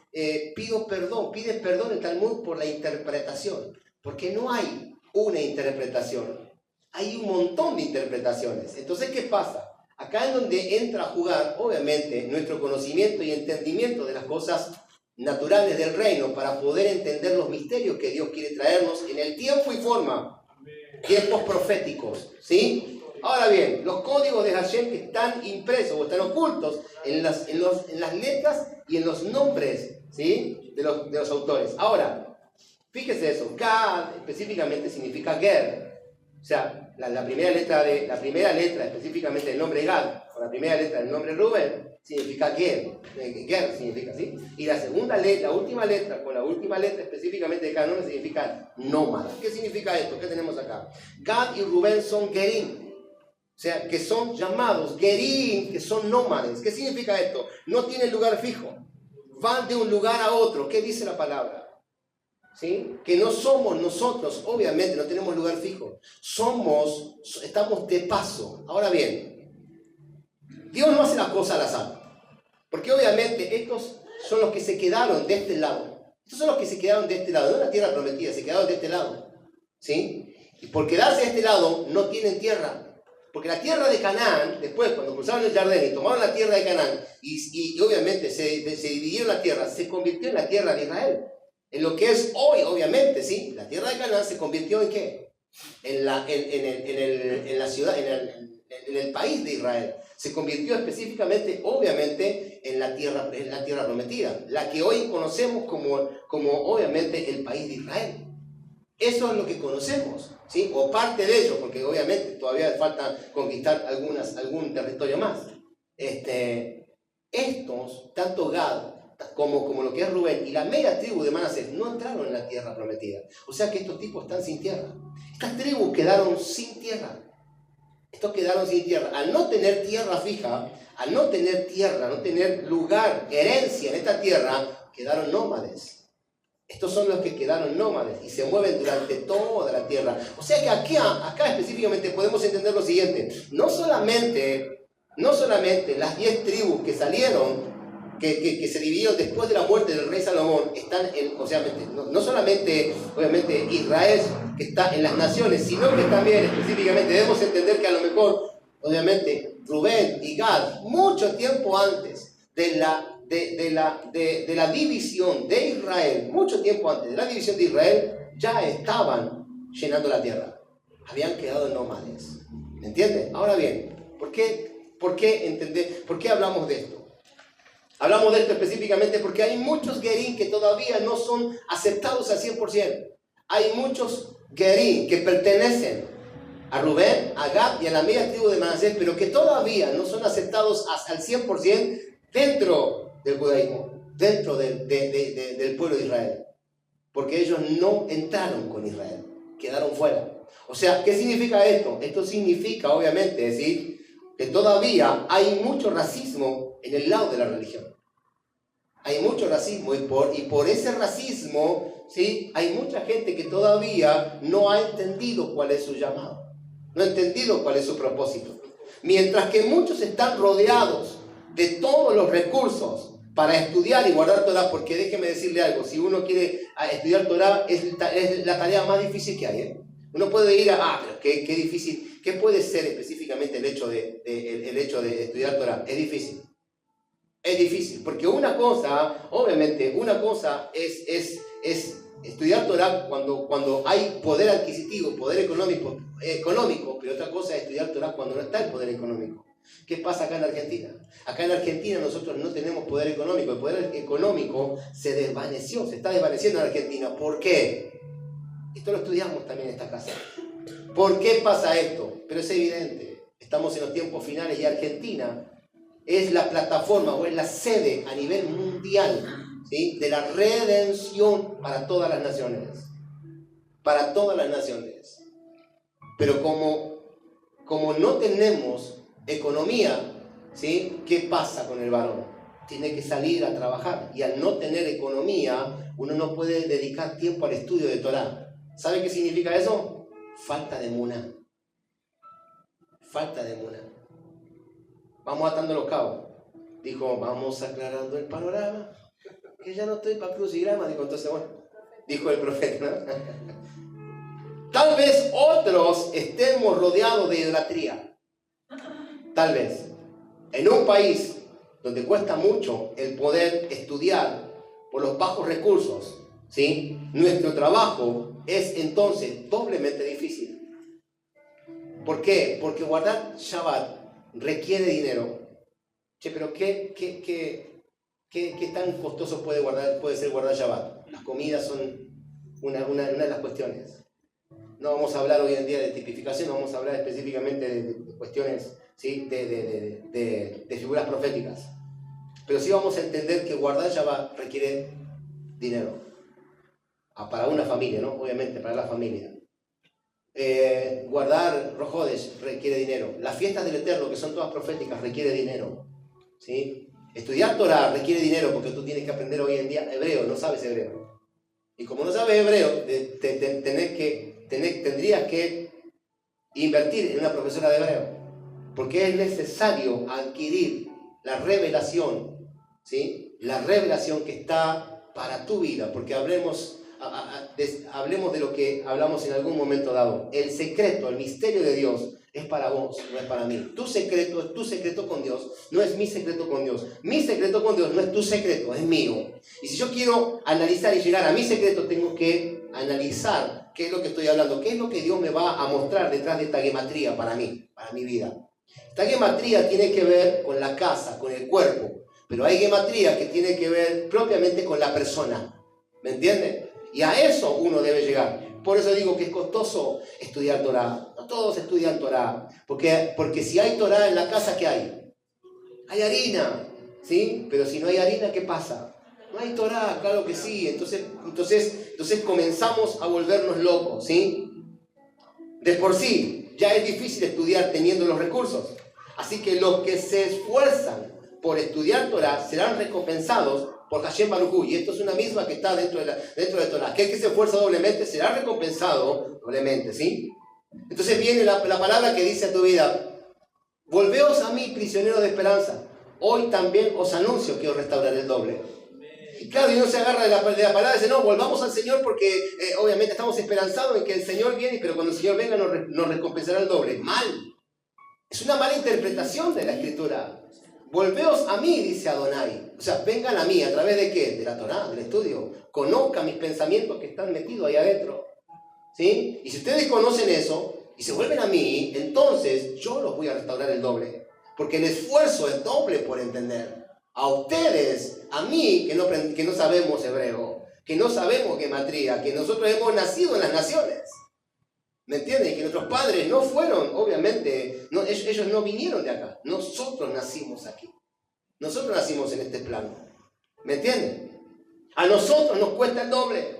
pide perdón el Talmud por la interpretación. Porque no hay una interpretación. Hay un montón de interpretaciones. Entonces, ¿qué pasa? Acá es donde entra a jugar, obviamente, nuestro conocimiento y entendimiento de las cosas naturales del reino para poder entender los misterios que Dios quiere traernos en el tiempo y forma. Tiempos proféticos, ¿sí? Ahora bien, los códigos de Hashem que están impresos o están ocultos en las letras y en los nombres, ¿sí? de los autores. Ahora, fíjese eso, Gad específicamente significa Ger, sea, la primera letra específicamente del nombre Gad, o la primera letra del nombre Rubén, significa Ger. Ger significa, ¿sí? Y la última letra, con la última letra específicamente de cada nombre, significa nómada. ¿Qué significa esto? ¿Qué tenemos acá? Gad y Rubén son Gerim. O sea, que son llamados Gerim, que son nómades. ¿Qué significa esto? No tienen lugar fijo. Van de un lugar a otro. ¿Qué dice la palabra? ¿Sí? Que no somos nosotros, obviamente, no tenemos lugar fijo. Estamos de paso. Ahora bien, Dios no hace las cosas al azar. Porque obviamente estos son los que se quedaron de este lado. Estos son los que se quedaron de este lado. No es la tierra prometida, se quedaron de este lado. ¿Sí? Y por quedarse de este lado, no tienen tierra. Porque la tierra de Canaán, después cuando cruzaron el Jordán y tomaron la tierra de Canaán, y obviamente se dividieron la tierra, se convirtió en la tierra de Israel. En lo que es hoy, obviamente, ¿sí? La tierra de Canaán se convirtió en ¿qué? En la ciudad, en el país de Israel. Se convirtió específicamente, obviamente, en la tierra prometida. La que hoy conocemos como obviamente, el país de Israel. Eso es lo que conocemos, ¿sí? O parte de ello, porque obviamente todavía falta conquistar algún territorio más. Estos, tanto Gad como lo que es Rubén y la media tribu de Manasés, no entraron en la tierra prometida. O sea que estos tipos están sin tierra. Estas tribus quedaron sin tierra. Estos quedaron sin tierra. Al no tener tierra fija, al no tener tierra, no tener lugar, herencia en esta tierra, quedaron nómades. Estos son los que quedaron nómades y se mueven durante toda la tierra. O sea que acá específicamente podemos entender lo siguiente. No solamente las 10 tribus que salieron, que se dividieron después de la muerte del rey Salomón, están no solamente, obviamente, Israel, que está en las naciones, sino que también específicamente debemos entender que a lo mejor, obviamente, Rubén y Gad, mucho tiempo antes de la división de Israel, mucho tiempo antes de la división de Israel, ya estaban llenando la tierra. Habían quedado nómades. ¿Me entiendes? Ahora bien, ¿por qué hablamos de esto? Hablamos de esto específicamente porque hay muchos Gerim que todavía no son aceptados al 100%. Hay muchos Gerim que pertenecen a Rubén, a Gad y a la media tribu de Manasés, pero que todavía no son aceptados al 100% dentro del judaísmo, dentro del pueblo de Israel. Porque ellos no entraron con Israel, quedaron fuera. O sea, ¿qué significa esto? Esto significa, obviamente, decir que todavía hay mucho racismo en el lado de la religión. Hay mucho racismo y por ese racismo, ¿sí? Hay mucha gente que todavía no ha entendido cuál es su llamado, no ha entendido cuál es su propósito. Mientras que muchos están rodeados de todos los recursos para estudiar y guardar Torah, porque déjeme decirle algo, si uno quiere estudiar Torah es la tarea más difícil que hay, ¿eh? Uno puede ir pero qué difícil, ¿qué puede ser específicamente el hecho de estudiar Torah? Es difícil. Es difícil, porque una cosa es estudiar Torah cuando hay poder adquisitivo, poder económico, pero otra cosa es estudiar Torah cuando no está el poder económico. ¿Qué pasa acá en Argentina? Acá en Argentina nosotros no tenemos poder económico, el poder económico se desvaneció, se está desvaneciendo en Argentina. ¿Por qué? Esto lo estudiamos también en esta casa. ¿Por qué pasa esto? Pero es evidente, estamos en los tiempos finales y Argentina es la plataforma o es la sede a nivel mundial, ¿sí? De la redención para todas las naciones. Para todas las naciones. Pero como no tenemos economía, ¿sí? ¿Qué pasa con el varón? Tiene que salir a trabajar. Y al no tener economía, uno no puede dedicar tiempo al estudio de Torah. ¿Sabe qué significa eso? Falta de emuná. Falta de emuná. Vamos atando los cabos. Dijo, vamos aclarando el panorama, que ya no estoy para crucigrama. Dijo, entonces, bueno, dijo el profeta, ¿no? Tal vez otros estemos rodeados de idolatría. Tal vez. En un país donde cuesta mucho el poder estudiar por los bajos recursos, ¿sí? Nuestro trabajo es entonces doblemente difícil. ¿Por qué? Porque guardar Shabbat requiere dinero. Che, pero ¿qué tan costoso puede ser guardar Shabbat? Las comidas son una de las cuestiones. No vamos a hablar hoy en día de tipificación, no vamos a hablar específicamente de cuestiones, ¿sí? de figuras proféticas. Pero sí vamos a entender que guardar Shabbat requiere dinero. Para una familia, ¿no? Obviamente, para la familia. Guardar Rosh Hodesh requiere dinero. Las fiestas del Eterno, que son todas proféticas, requiere dinero. ¿Sí? Estudiar Torah requiere dinero porque tú tienes que aprender hoy en día hebreo, no sabes hebreo. Y como no sabes hebreo, tendrías que invertir en una profesora de hebreo. Porque es necesario adquirir la revelación, ¿sí? La revelación que está para tu vida. Porque hablemos de lo que hablamos en algún momento dado. El secreto, el misterio de Dios es para vos, no es para mí. Tu secreto es tu secreto con Dios, no es mi secreto con Dios. Mi secreto con Dios no es tu secreto, es mío. Y si yo quiero analizar y llegar a mi secreto, tengo que analizar qué es lo que estoy hablando, qué es lo que Dios me va a mostrar detrás de esta gematría para mí, para mi vida. Esta gematría tiene que ver con la casa, con el cuerpo, pero hay gematría que tiene que ver propiamente con la persona. ¿Me entienden? Y a eso uno debe llegar. Por eso digo que es costoso estudiar Torah. No todos estudian Torah. Porque si hay Torah en la casa, ¿qué hay? Hay harina, ¿sí? Pero si no hay harina, ¿qué pasa? No hay Torah, claro que sí. Entonces comenzamos a volvernos locos, ¿sí? De por sí, ya es difícil estudiar teniendo los recursos. Así que los que se esfuerzan por estudiar Torah serán recompensados por Hashem Baruj Hu, y esto es una misma que está dentro de Torah. Aquel que se esfuerza doblemente será recompensado doblemente, ¿sí? Entonces viene la palabra que dice a tu vida: volveos a mí, prisioneros de esperanza. Hoy también os anuncio que os restauraré el doble. Y claro, y uno se agarra de la palabra y dice: no, volvamos al Señor porque obviamente estamos esperanzados en que el Señor viene, pero cuando el Señor venga nos recompensará el doble. Mal. Es una mala interpretación de la Escritura. Volveos a mí, dice Adonai. O sea, vengan a mí, ¿a través de qué? De la Torá, del estudio. Conozcan mis pensamientos que están metidos ahí adentro. ¿Sí? Y si ustedes conocen eso y se vuelven a mí, entonces yo los voy a restaurar el doble. Porque el esfuerzo es doble por entender. A ustedes, a mí, que no sabemos hebreo, que no sabemos gematría, que nosotros hemos nacido en las naciones. ¿Me entienden? Que nuestros padres no fueron, obviamente, ellos no vinieron de acá. Nosotros nacimos aquí. Nosotros nacimos en este plano. ¿Me entienden? A nosotros nos cuesta el doble.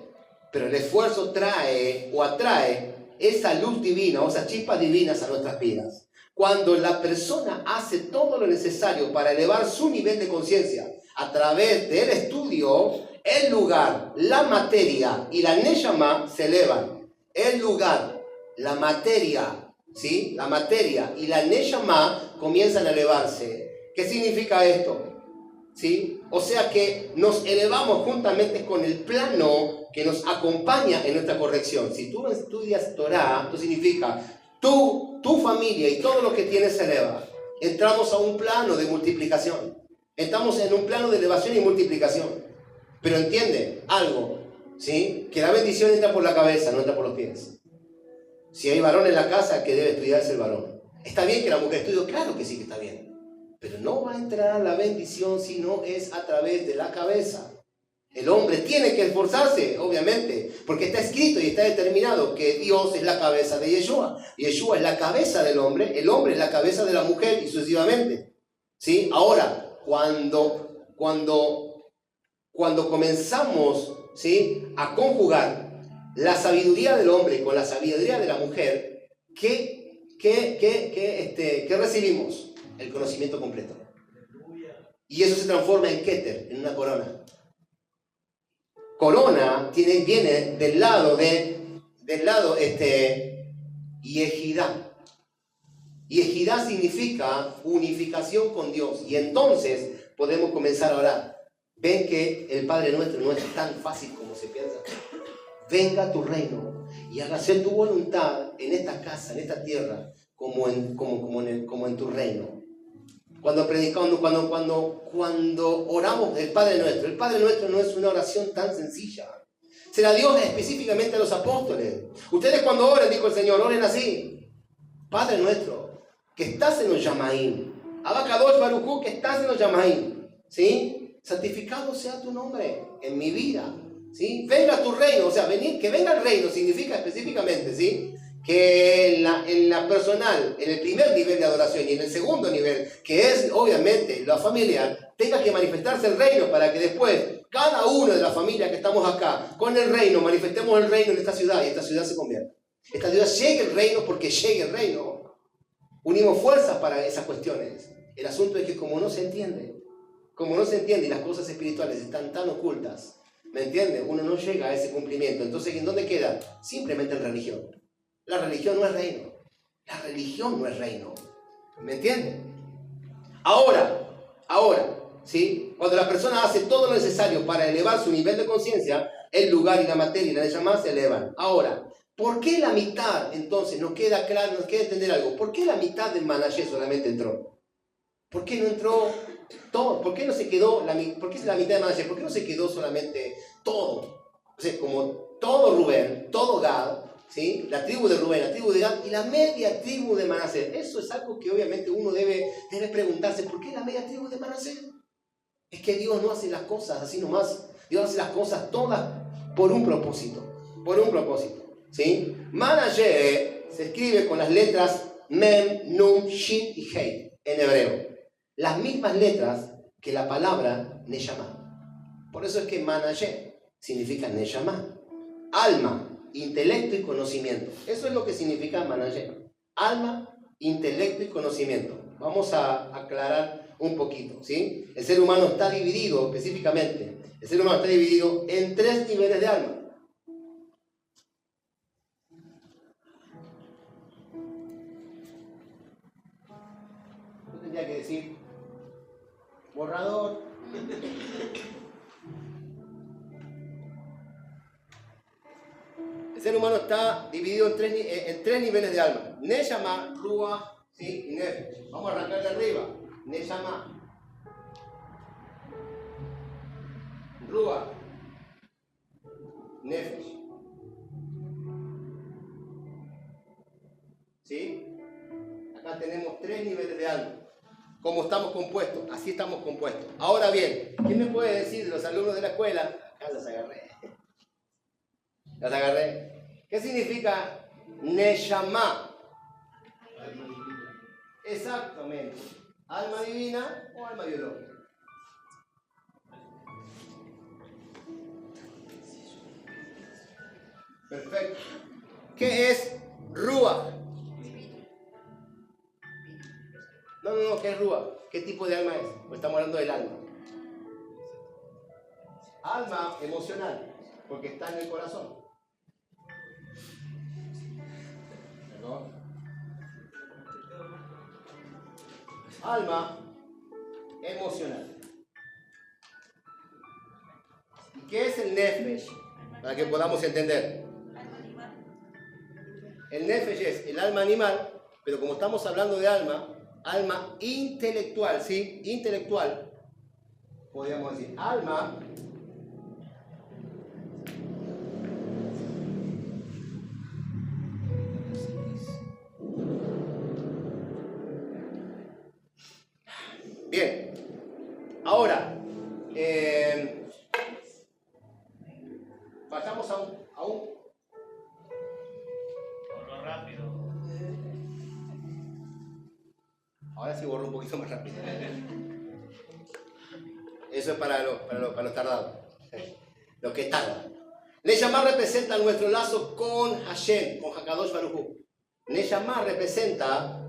Pero el esfuerzo trae o atrae esa luz divina o esas chispas divinas a nuestras vidas. Cuando la persona hace todo lo necesario para elevar su nivel de conciencia a través del estudio, el lugar, la materia y la neshama se elevan. El lugar, la materia, ¿sí? La materia y la neshama comienzan a elevarse. ¿Qué significa esto? ¿Sí? O sea que nos elevamos juntamente con el plano que nos acompaña en nuestra corrección. Si tú estudias Torah, esto significa tu familia y todo lo que tienes se eleva. Entramos a un plano de multiplicación. Estamos en un plano de elevación y multiplicación. Pero entiende algo, ¿sí? Que la bendición entra por la cabeza, no entra por los pies. Si hay varón en la casa, que debe estudiarse el varón. ¿Está bien que la mujer estudie? Claro que sí que está bien. Pero no va a entrar la bendición si no es a través de la cabeza. El hombre tiene que esforzarse, obviamente, porque está escrito y está determinado que Dios es la cabeza de Yeshua. Yeshua es la cabeza del hombre, el hombre es la cabeza de la mujer y sucesivamente. ¿Sí? Ahora, cuando comenzamos, ¿sí?, a conjugar la sabiduría del hombre con la sabiduría de la mujer, ¿qué recibimos? El conocimiento completo. Y eso se transforma en Keter, en una corona. Corona viene del lado Yehidá. Yehidá significa unificación con Dios. Y entonces podemos comenzar a orar. Ven que el Padre Nuestro no es tan fácil como se piensa. Venga tu reino y hágase tu voluntad en esta casa, en esta tierra, como en tu reino. Cuando predicamos, cuando oramos el Padre Nuestro no es una oración tan sencilla. Se la dio específicamente a los apóstoles. Ustedes cuando oren, dijo el Señor, oren así: Padre Nuestro, que estás en los Yamaim, Abacadosh Baruj Hu, que estás en los Yamaim, ¿sí? Santificado sea tu nombre en mi vida, ¿sí? Venga tu reino, o sea, que venga el reino significa específicamente, ¿sí? que en la personal, en el primer nivel de adoración y en el segundo nivel, que es obviamente la familiar, tenga que manifestarse el reino para que después cada uno de la familia que estamos acá, con el reino, manifestemos el reino en esta ciudad y esta ciudad se convierta. Esta ciudad llegue el reino porque llegue el reino. Unimos fuerzas para esas cuestiones. El asunto es que como no se entiende y las cosas espirituales están tan ocultas, ¿me entiendes? Uno no llega a ese cumplimiento. Entonces, ¿en dónde queda? Simplemente en religión. La religión no es reino. La religión no es reino. ¿Me entiendes? Ahora, ¿sí? Cuando la persona hace todo lo necesario para elevar su nivel de conciencia, el lugar y la materia y la Neshama se elevan. Ahora, ¿por qué la mitad, entonces, nos queda claro, nos queda entender algo? ¿Por qué la mitad de Manashe solamente entró? ¿Por qué no entró todo? ¿Por qué no se quedó por qué es la mitad de Manashe? ¿Por qué no se quedó solamente todo? O sea, como todo Rubén, todo Gad, ¿sí? La tribu de Rubén, la tribu de Gad y la media tribu de Manasés. Eso es algo que obviamente uno debe preguntarse. ¿Por qué la media tribu de Manasés? Es que Dios no hace las cosas así nomás. Dios hace las cosas todas por un propósito. Por un propósito. ¿Sí? Manashe se escribe con las letras Mem, Nun, Shin y Hei en hebreo. Las mismas letras que la palabra Neshama. Por eso es que Manashe significa Neshama. Alma, intelecto y conocimiento. Eso es lo que significa Manashe. Alma, intelecto y conocimiento. Vamos a aclarar un poquito, ¿sí? El ser humano está dividido, específicamente, el ser humano está dividido en 3 niveles de alma. Yo tendría que decir, borrador. El ser humano está dividido en tres niveles de alma. Neshama, Ruach, ¿sí? Y Nefesh. Vamos a arrancar de arriba. Neshama, Ruach, Nefesh. ¿Sí? Acá tenemos 3 niveles de alma. ¿Cómo estamos compuestos? Así estamos compuestos. Ahora bien, ¿quién me puede decir de los alumnos de la escuela? Acá los agarré. ¿Las agarré? ¿Qué significa Neshama? Exactamente. ¿Alma divina o alma biológica? Perfecto. ¿Qué es Ruach? No, ¿qué es Ruach? ¿Qué tipo de alma es? Pues estamos hablando del alma. Alma emocional, porque está en el corazón. ¿Perdón? Alma emocional. ¿Y qué es el Nefesh? Para que podamos entender. El Nefesh es el alma animal, pero como estamos hablando de alma intelectual, ¿sí? Intelectual, podríamos decir, alma bien. Ahora, pasamos a un Borro rápido. Ahora sí borro un poquito más rápido. Eso es para los tardados. Los que tardan. Neshama representa nuestro lazo con Hashem, con Hakadosh Baruj Hu. Neshama representa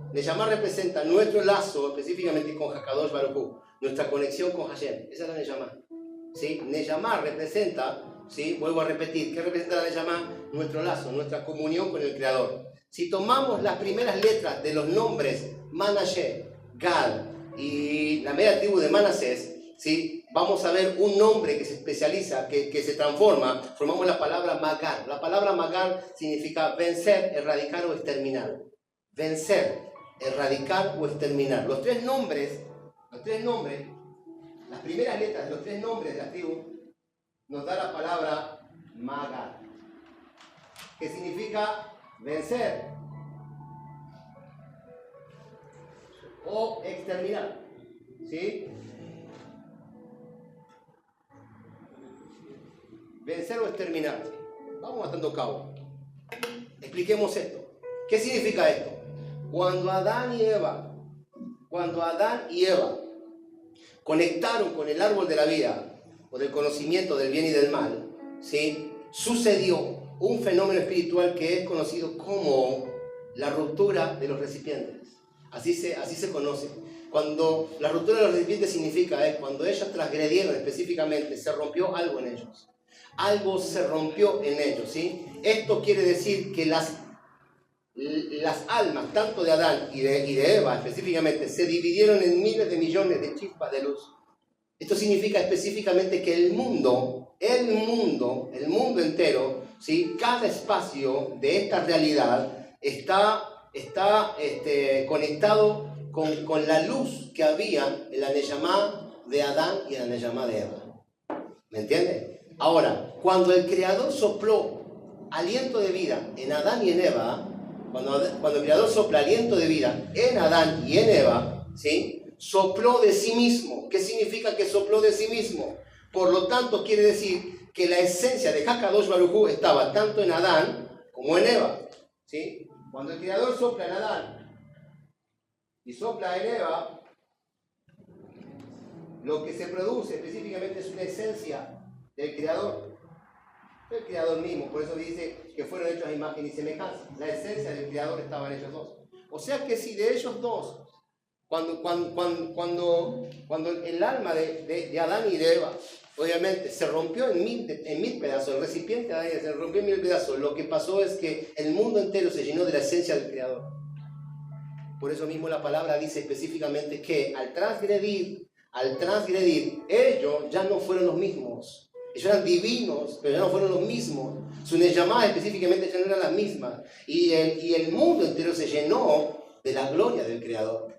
nuestro lazo específicamente con Hakadosh Baruj Hu, nuestra conexión con Hashem. Esa es la Neshama. ¿Sí? Neshama representa, ¿sí? Vuelvo a repetir, ¿qué representa la Neshama? Nuestro lazo, nuestra comunión con el Creador. Si tomamos las primeras letras de los nombres Manashe, Gad y la media tribu de Manasés, ¿sí? Vamos a ver un nombre que se especializa, que se transforma. Formamos la palabra Magar. La palabra Magar significa vencer, erradicar o exterminar. Vencer, erradicar o exterminar. Los tres nombres, las primeras letras de los 3 nombres de la tribu nos da la palabra Magar, que significa vencer o exterminar. ¿Sí? Vencer o exterminar. Vamos matando cabo. Expliquemos esto. ¿Qué significa esto? Cuando Adán y Eva conectaron con el árbol de la vida o del conocimiento del bien y del mal, ¿sí? Sucedió un fenómeno espiritual que es conocido como la ruptura de los recipientes. Así se conoce. Cuando la ruptura de los recipientes significa cuando ellos transgredieron específicamente, se rompió algo en ellos. Algo se rompió en ellos, ¿sí? Esto quiere decir que las almas, tanto de Adán y de Eva específicamente, se dividieron en miles de millones de chispas de luz. Esto significa específicamente que el mundo entero, ¿sí? Cada espacio de esta realidad está conectado con la luz que había en la Neyamá de Adán y en la Neyamá de Eva. ¿Me entiende? Ahora, cuando el Creador sopló aliento de vida en Adán y en Eva, cuando el Creador sopla aliento de vida en Adán y en Eva, ¿sí? Sopló de sí mismo. ¿Qué significa que sopló de sí mismo? Por lo tanto, quiere decir que la esencia de Hakadosh Baruj Hu estaba tanto en Adán como en Eva, ¿sí? Cuando el Creador sopla en Adán y sopla en Eva, lo que se produce específicamente es una esencia del Creador mismo. Por eso dice que fueron hechos a imagen y semejanza. La esencia del Creador estaba en ellos dos. O sea que si de ellos dos, cuando el alma de Adán y de Eva, obviamente, se rompió en mil pedazos, el recipiente de Adán y Eva se rompió en mil pedazos, lo que pasó es que el mundo entero se llenó de la esencia del Creador. Por eso mismo la palabra dice específicamente que al transgredir, ellos ya no fueron los mismos. Ellos eran divinos, pero ya no fueron los mismos. Su Neyamá específicamente ya no era la misma. Y el mundo entero se llenó de la gloria del Creador.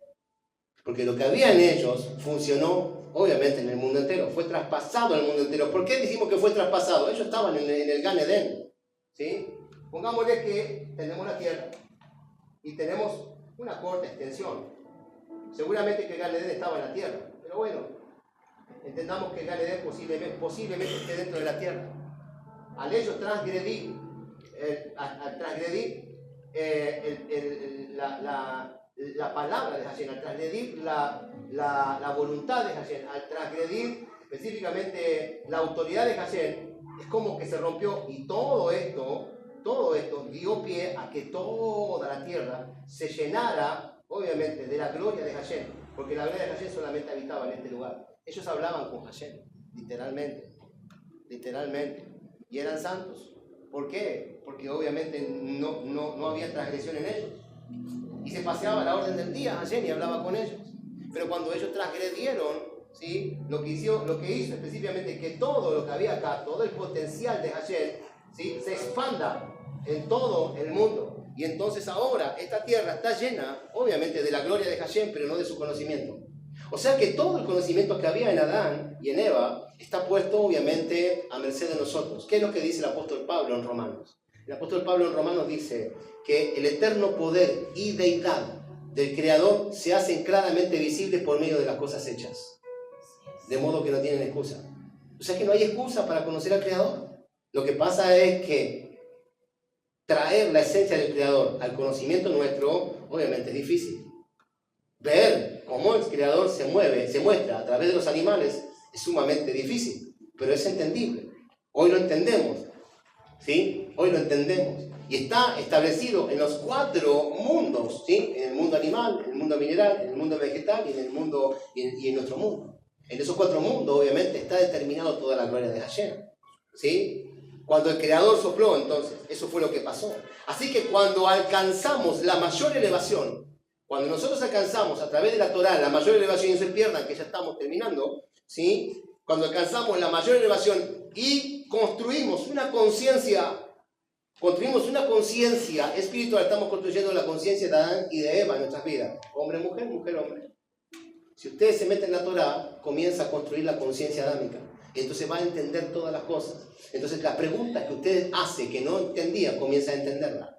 Porque lo que había en ellos funcionó, obviamente, en el mundo entero. Fue traspasado al mundo entero. ¿Por qué decimos que fue traspasado? Ellos estaban en el Gan Edén, ¿sí? Pongámosle que tenemos la tierra y tenemos una corta extensión. Seguramente que el Gan Edén estaba en la tierra. Pero bueno, entendamos que el Gan Edén posiblemente esté dentro de la tierra. Al ellos transgredir, la palabra de Hashem, al transgredir la voluntad de Hashem, al transgredir específicamente la autoridad de Hashem, es como que se rompió, y todo esto dio pie a que toda la tierra se llenara, obviamente, de la gloria de Hashem, porque la gloria de Hashem solamente habitaba en este lugar. Ellos hablaban con Hashem, literalmente, y eran santos. ¿Por qué? Porque obviamente no había transgresión en ellos. Y se paseaba a la orden del día Hashem y hablaba con ellos. Pero cuando ellos transgredieron, ¿sí? Lo que hizo específicamente que todo lo que había acá, todo el potencial de Hashem, ¿sí? Se expanda en todo el mundo. Y entonces ahora esta tierra está llena, obviamente, de la gloria de Hashem, pero no de su conocimiento. O sea que todo el conocimiento que había en Adán y en Eva está puesto, obviamente, a merced de nosotros. ¿Qué es lo que dice el apóstol Pablo en Romanos? El apóstol Pablo en Romanos dice que el eterno poder y deidad del Creador se hacen claramente visibles por medio de las cosas hechas. De modo que no tienen excusa. O sea que no hay excusa para conocer al Creador. Lo que pasa es que traer la esencia del Creador al conocimiento nuestro, obviamente es difícil. Ver cómo el Creador se muestra a través de los animales, es sumamente difícil, pero es entendible. Hoy lo entendemos, ¿sí? Hoy lo entendemos. Y está establecido en los 4 mundos, ¿sí? En el mundo animal, en el mundo mineral, en el mundo vegetal y en nuestro mundo. En esos 4 mundos, obviamente, está determinado toda la gloria de Hashem, ¿sí? Cuando el Creador sopló, entonces, eso fue lo que pasó. Así que cuando alcanzamos la mayor elevación, cuando nosotros alcanzamos a través de la Torá la mayor elevación, y no se pierdan que ya estamos terminando, ¿sí? Cuando alcanzamos la mayor elevación y construimos una conciencia espiritual, estamos construyendo la conciencia de Adán y de Eva en nuestras vidas. Hombre, mujer, mujer, hombre. Si ustedes se meten en la Torá, comienza a construir la conciencia adámica. Y entonces va a entender todas las cosas. Entonces la pregunta que ustedes hacen que no entendía, comienza a entenderla.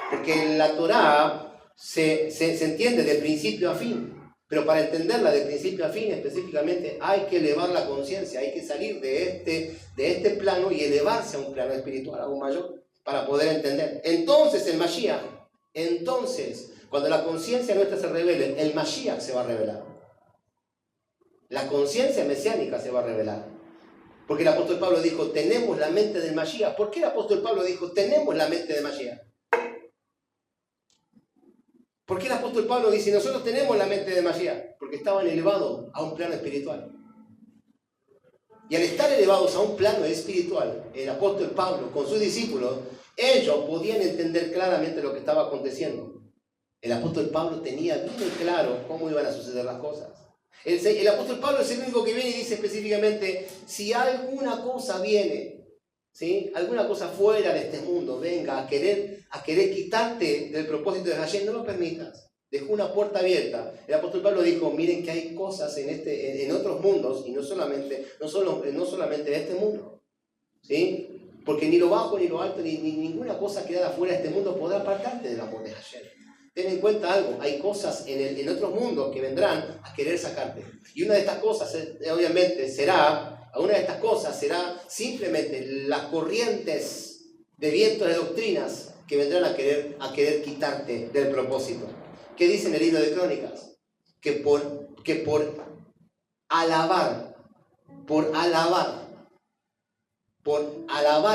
Porque la Torá se entiende de principio a fin, pero para entenderla de principio a fin específicamente hay que elevar la conciencia, hay que salir de este plano y elevarse a un plano espiritual aún mayor para poder entender. Entonces el Mashiach Entonces, cuando la conciencia nuestra se revele, el Mashiach se va a revelar. La conciencia mesiánica se va a revelar. Porque el apóstol Pablo dijo, tenemos la mente del Mashiach. ¿Por qué el apóstol Pablo dijo, tenemos la mente del Mashiach? ¿Por qué el apóstol Pablo dice, nosotros tenemos la mente del Mashiach? Porque estaban elevados a un plano espiritual. Y al estar elevados a un plano espiritual, el apóstol Pablo con sus discípulos, ellos podían entender claramente lo que estaba aconteciendo. El apóstol Pablo tenía bien claro cómo iban a suceder las cosas. El apóstol Pablo es el único que viene y dice específicamente, si alguna cosa viene, ¿sí? Alguna cosa fuera de este mundo venga a querer quitarte del propósito de Hashem, no lo permitas. Dejó una puerta abierta. El apóstol Pablo dijo, miren que hay cosas en otros mundos, y no solamente en este mundo, ¿sí? Porque ni lo bajo, ni lo alto, ni ninguna cosa que da fuera de este mundo podrá apartarte del amor de Hashem. Ten en cuenta algo, hay cosas en otros mundos que vendrán a querer sacarte. Y una de estas cosas, obviamente, será simplemente las corrientes de vientos de doctrinas que vendrán a querer quitarte del propósito. ¿Qué dice en el libro de Crónicas? Que por alabar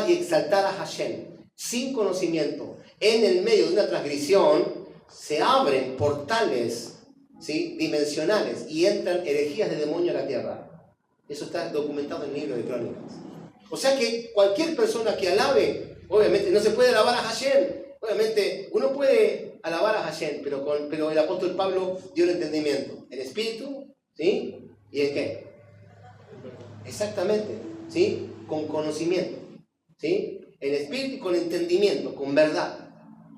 y exaltar a Hashem sin conocimiento en el medio de una transgresión, se abren portales, ¿sí?, dimensionales y entran herejías de demonio a la tierra. Eso está documentado en el libro de Crónicas. O sea que cualquier persona que alabe, obviamente no se puede alabar a Hashem. Obviamente uno puede alabar a Hashem, pero el apóstol Pablo dio el entendimiento. En espíritu, ¿sí? ¿Y en qué? Exactamente, ¿sí? Con conocimiento, ¿sí? En espíritu y con entendimiento, con verdad.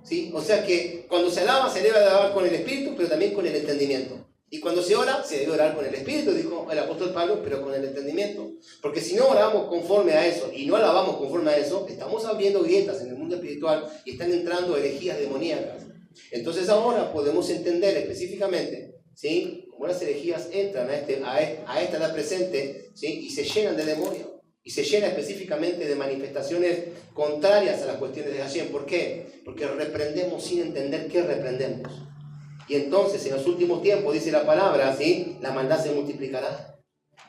¿Sí? O sea que cuando se alaba, se debe alabar con el espíritu, pero también con el entendimiento. Y cuando se ora, se debe orar con el espíritu, dijo el apóstol Pablo, pero con el entendimiento. Porque si no oramos conforme a eso y no alabamos conforme a eso, estamos abriendo grietas en el mundo espiritual y están entrando herejías demoníacas. Entonces ahora podemos entender específicamente, ¿sí?, cómo las herejías entran a esta edad presente, ¿sí?, y se llenan de demonios. Y se llena específicamente de manifestaciones contrarias a las cuestiones de Hashem. ¿Por qué? Porque reprendemos sin entender qué reprendemos. Y entonces, en los últimos tiempos, dice la palabra, ¿sí?, la maldad se multiplicará.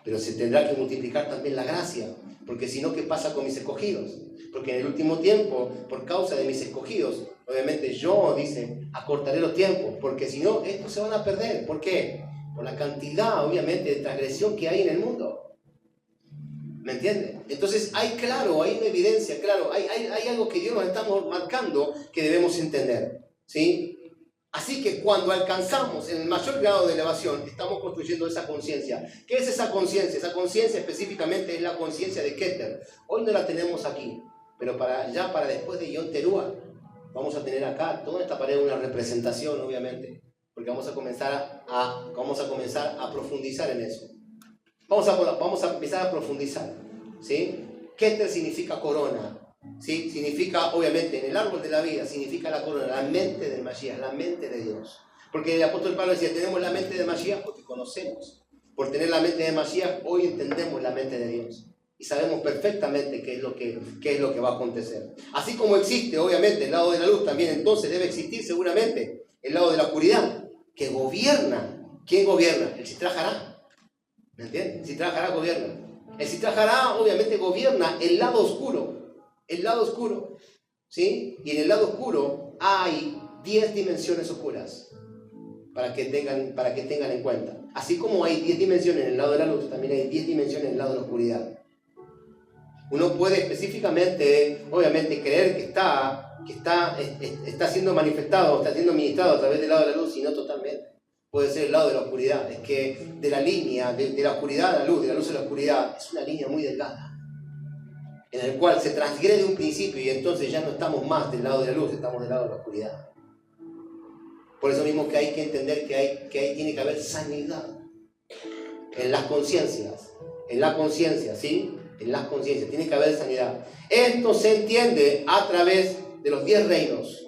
Pero se tendrá que multiplicar también la gracia. Porque si no, ¿qué pasa con mis escogidos? Porque en el último tiempo, por causa de mis escogidos, obviamente yo, dice, acortaré los tiempos. Porque si no, estos se van a perder. ¿Por qué? Por la cantidad, obviamente, de transgresión que hay en el mundo. ¿Me entienden? Entonces hay una evidencia, claro, hay algo que Dios nos está marcando que debemos entender, ¿sí? Así que cuando alcanzamos el mayor grado de elevación, estamos construyendo esa conciencia. ¿Qué es esa conciencia? Esa conciencia específicamente es la conciencia de Keter. Hoy no la tenemos aquí, pero para después de Yom Teruah, vamos a tener acá toda esta pared una representación, obviamente, porque vamos a comenzar a profundizar en eso. Vamos a empezar a profundizar, ¿sí? Keter significa corona, ¿sí? Significa, obviamente, en el árbol de la vida, significa la corona, la mente del Mashiach, la mente de Dios. Porque el apóstol Pablo decía, tenemos la mente de Mashiach porque conocemos. Por tener la mente de Mashiach, hoy entendemos la mente de Dios. Y sabemos perfectamente qué es lo que va a acontecer. Así como existe, obviamente, el lado de la luz, también entonces debe existir seguramente el lado de la oscuridad, que gobierna. ¿Quién gobierna? El Sitra Hará. ¿Me entiendes? El Sitra Hará gobierna. El Sitra Hará obviamente gobierna el lado oscuro, ¿sí? Y en el lado oscuro hay 10 dimensiones oscuras, para que tengan en cuenta. Así como hay 10 dimensiones en el lado de la luz, también hay 10 dimensiones en el lado de la oscuridad. Uno puede específicamente, obviamente, creer que está siendo manifestado, está siendo ministrado a través del lado de la luz, y no totalmente. Puede ser el lado de la oscuridad. Es que de la línea, de la oscuridad a la luz, de la luz a la oscuridad, es una línea muy delgada, en el cual se transgrede un principio y entonces ya no estamos más del lado de la luz, estamos del lado de la oscuridad. Por eso mismo que hay que entender que ahí tiene que haber sanidad en las conciencias, ¿sí? En las conciencias, tiene que haber sanidad. Esto se entiende a través de los 10 reinos,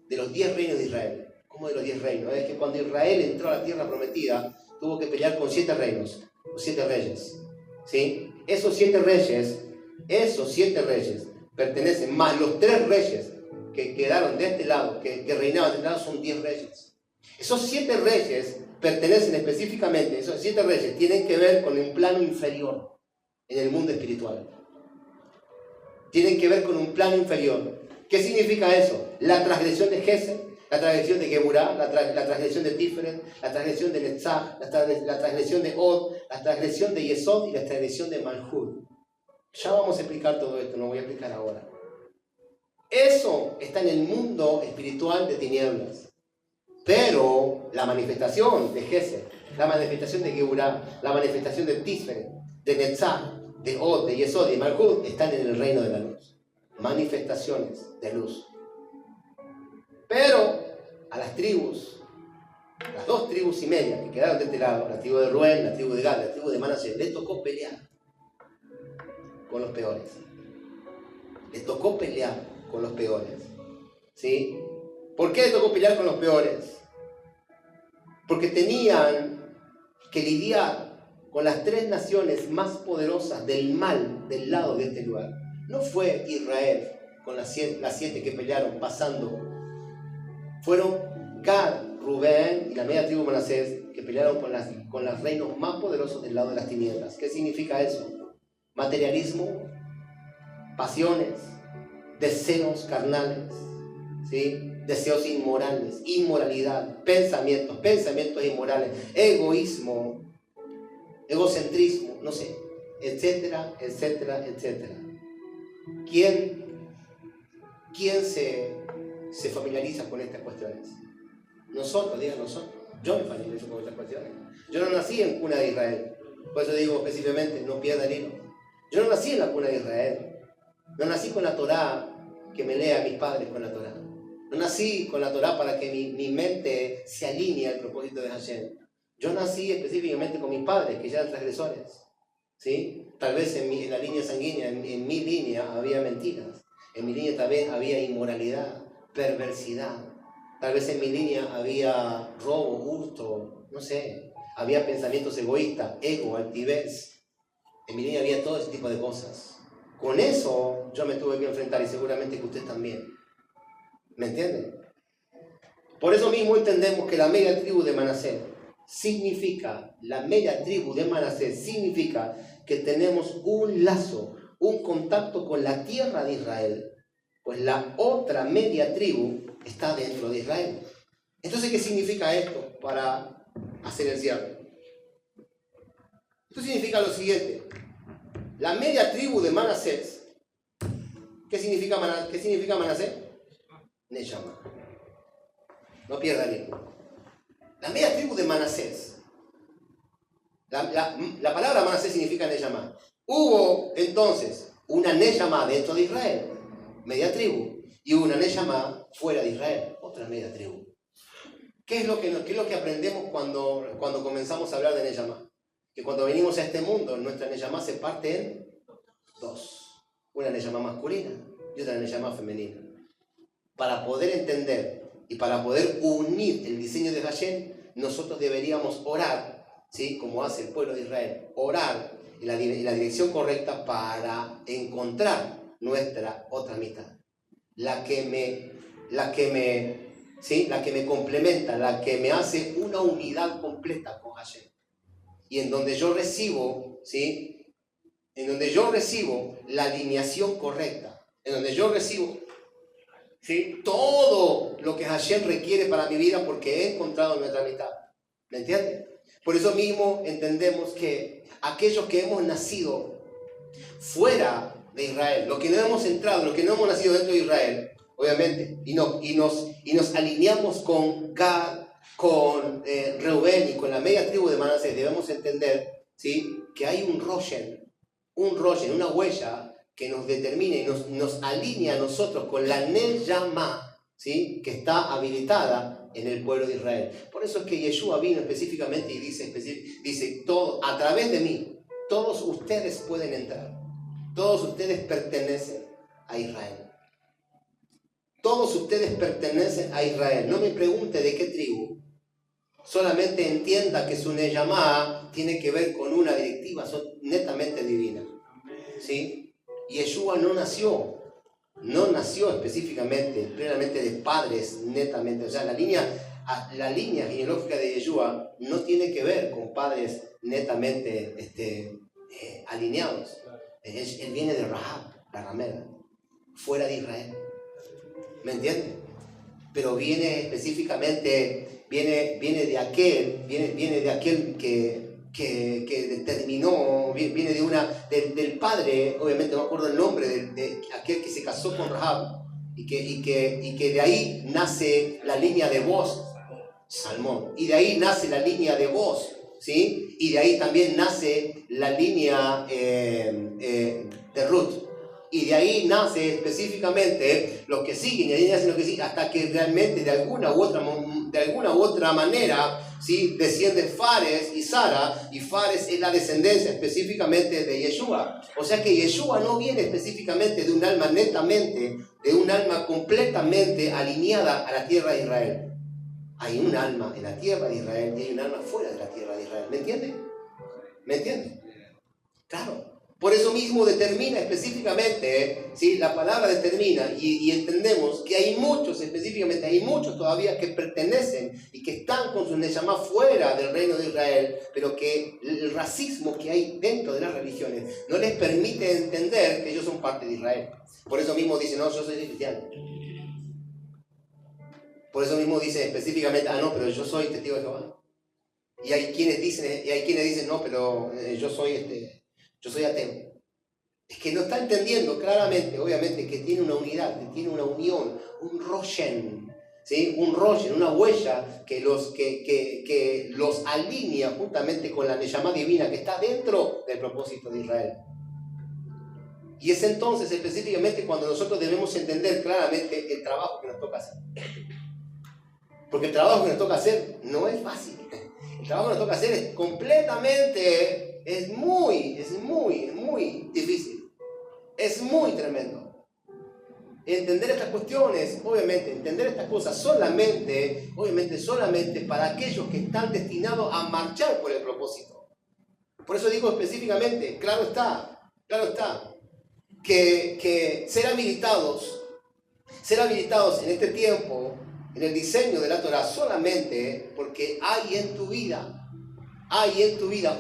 de Israel. ¿Cómo de los 10 reinos? Es que cuando Israel entró a la tierra prometida, tuvo que pelear con 7 reinos, los 7 reyes, ¿sí? Esos 7 reyes pertenecen, más los 3 reyes que quedaron de este lado, que reinaban de este lado, son 10 reyes. Esos 7 reyes pertenecen específicamente, esos 7 reyes tienen que ver con un plano inferior en el mundo espiritual. Tienen que ver con un plano inferior. ¿Qué significa eso? La transgresión de Gesed, la transgresión de Geburah, la transgresión de Tiferet, la transgresión de Netzach, la transgresión de Od, la transgresión de Yesod y la transgresión de Malhut. Ya vamos a explicar todo esto, no voy a explicar ahora. Eso está en el mundo espiritual de tinieblas. Pero la manifestación de Gesed, la manifestación de Geburah, la manifestación de Tiferet, de Netzach, de Od, de Yesod y de Malhut están en el reino de la luz. Manifestaciones de luz. Pero a las tribus, las 2 tribus y media que quedaron de este lado, la tribu de Rubén, la tribu de Gad, la tribu de Manasés, les tocó pelear con los peores. Les tocó pelear con los peores. ¿Sí? ¿Por qué les tocó pelear con los peores? Porque tenían que lidiar con las 3 naciones más poderosas del mal del lado de este lugar. No fue Israel con las 7 que pelearon pasando. Fueron Gad, Rubén y la media tribu Manasés que pelearon con los reinos más poderosos del lado de las tinieblas. ¿Qué significa eso? Materialismo, pasiones, deseos carnales, ¿sí? Deseos inmorales, inmoralidad, pensamientos inmorales, egoísmo, egocentrismo, no sé, etcétera, etcétera, etcétera. ¿Quién se familiariza con estas cuestiones? Nosotros, digan nosotros. Yo me familiarizo con estas cuestiones. Yo no nací en cuna de Israel. Por eso digo específicamente, no pierda el hilo. Yo no nací en la cuna de Israel. No nací con la Torá que me lea a mis padres con la Torá. No nací con la Torá para que mi mente se alinee al propósito de Hashem. Yo nací específicamente con mis padres, que ya eran transgresores. ¿Sí? Tal vez en la línea sanguínea, en mi línea había mentiras. En mi línea también había inmoralidad, perversidad. Tal vez en mi línea había robo, hurto, no sé. Había pensamientos egoístas, ego, altivez. En mi línea había todo ese tipo de cosas. Con eso yo me tuve que enfrentar y seguramente que usted también. ¿Me entienden? Por eso mismo entendemos que la media tribu de Manasés significa que tenemos un lazo, un contacto con la tierra de Israel, pues la otra media tribu está dentro de Israel. Entonces, ¿qué significa esto para hacer el cierre? Esto significa lo siguiente: la media tribu de Manasés, ¿qué significa Manasés? Neshama. No pierda el hilo. La media tribu de Manasés, la palabra Manasés significa Neshama. Hubo entonces una Neshama dentro de Israel, media tribu, y una Neshama fuera de Israel, otra media tribu. ¿Qué es lo que aprendemos cuando comenzamos a hablar de Neshama? Que cuando venimos a este mundo, nuestra Neshama se parte en 2. Una Neshama masculina y otra Neshama femenina. Para poder entender y para poder unir el diseño de Hashem, nosotros deberíamos orar, ¿sí? Como hace el pueblo de Israel, orar en la dirección correcta para encontrar nuestra otra mitad. La que me complementa, la que me hace una unidad completa con Hashem. Y en donde yo recibo, ¿sí? En donde yo recibo la alineación correcta, en donde yo recibo, ¿sí? Todo lo que Hashem requiere para mi vida, porque he encontrado nuestra mitad. ¿Me entienden? Por eso mismo entendemos que aquellos que hemos nacido fuera de Israel, los que no hemos entrado, los que no hemos nacido dentro de Israel, obviamente, y nos alineamos con Gad, con Reubén y con la media tribu de Manasés, debemos entender, ¿sí? Que hay un roshen, una huella que nos determina y nos alinea a nosotros con la Neyama, ¿sí? Que está habilitada en el pueblo de Israel. Por eso es que Yeshua vino específicamente y dice todo, a través de mí, todos ustedes pueden entrar, todos ustedes pertenecen a Israel. Todos ustedes pertenecen a Israel. No me pregunte de qué tribu. Solamente entienda que su Neyamá tiene que ver con una directiva netamente divina. ¿Sí? Yeshua no nació no nació específicamente, plenamente de padres netamente. O sea, la línea genealógica de Yeshua no tiene que ver con padres netamente alineados. Él viene de Rahab, la ramera, fuera de Israel. ¿Me entiendes? Pero viene específicamente, viene de aquel que determinó, viene del padre, obviamente no me acuerdo el nombre, de aquel que se casó con Rahab, y que de ahí nace la línea de Boaz, Salmón, y de ahí nace la línea de Boaz, ¿sí? Y de ahí también nace la línea de Ruth. Y de ahí nace específicamente los que siguen, y de ahí nacen los que siguen, hasta que realmente de alguna u otra manera, ¿sí? Descienden Fares y Sara, y Fares es la descendencia específicamente de Yeshua. O sea que Yeshua no viene específicamente de un alma netamente, de un alma completamente alineada a la tierra de Israel. Hay un alma en la tierra de Israel y hay un alma fuera de la tierra de Israel. ¿Me entiende? ¿Me entiende? Claro. Por eso mismo determina específicamente, ¿sí? La palabra determina, y entendemos que hay muchos, específicamente, hay muchos todavía que pertenecen y que están con sus neshama fuera del reino de Israel, pero que el racismo que hay dentro de las religiones no les permite entender que ellos son parte de Israel. Por eso mismo dicen, no, yo soy cristiano. Por eso mismo dicen específicamente, no, pero yo soy testigo de Jehová. Y hay quienes dicen, no, pero yo soy ateo. Es que no está entendiendo claramente, obviamente, que tiene una unidad, que tiene una unión, un roshen, ¿sí? Un roshen, una huella que los alinea juntamente con la neshama divina que está dentro del propósito de Israel. Y es entonces específicamente cuando nosotros debemos entender claramente el trabajo que nos toca hacer. Porque el trabajo que nos toca hacer no es fácil. El trabajo que nos toca hacer es completamente, es muy difícil. Es muy tremendo. Entender estas cuestiones, obviamente, entender estas cosas solamente para aquellos que están destinados a marchar por el propósito. Por eso digo específicamente, claro está, que ser habilitados en este tiempo, en el diseño de la Torah, solamente porque hay en tu vida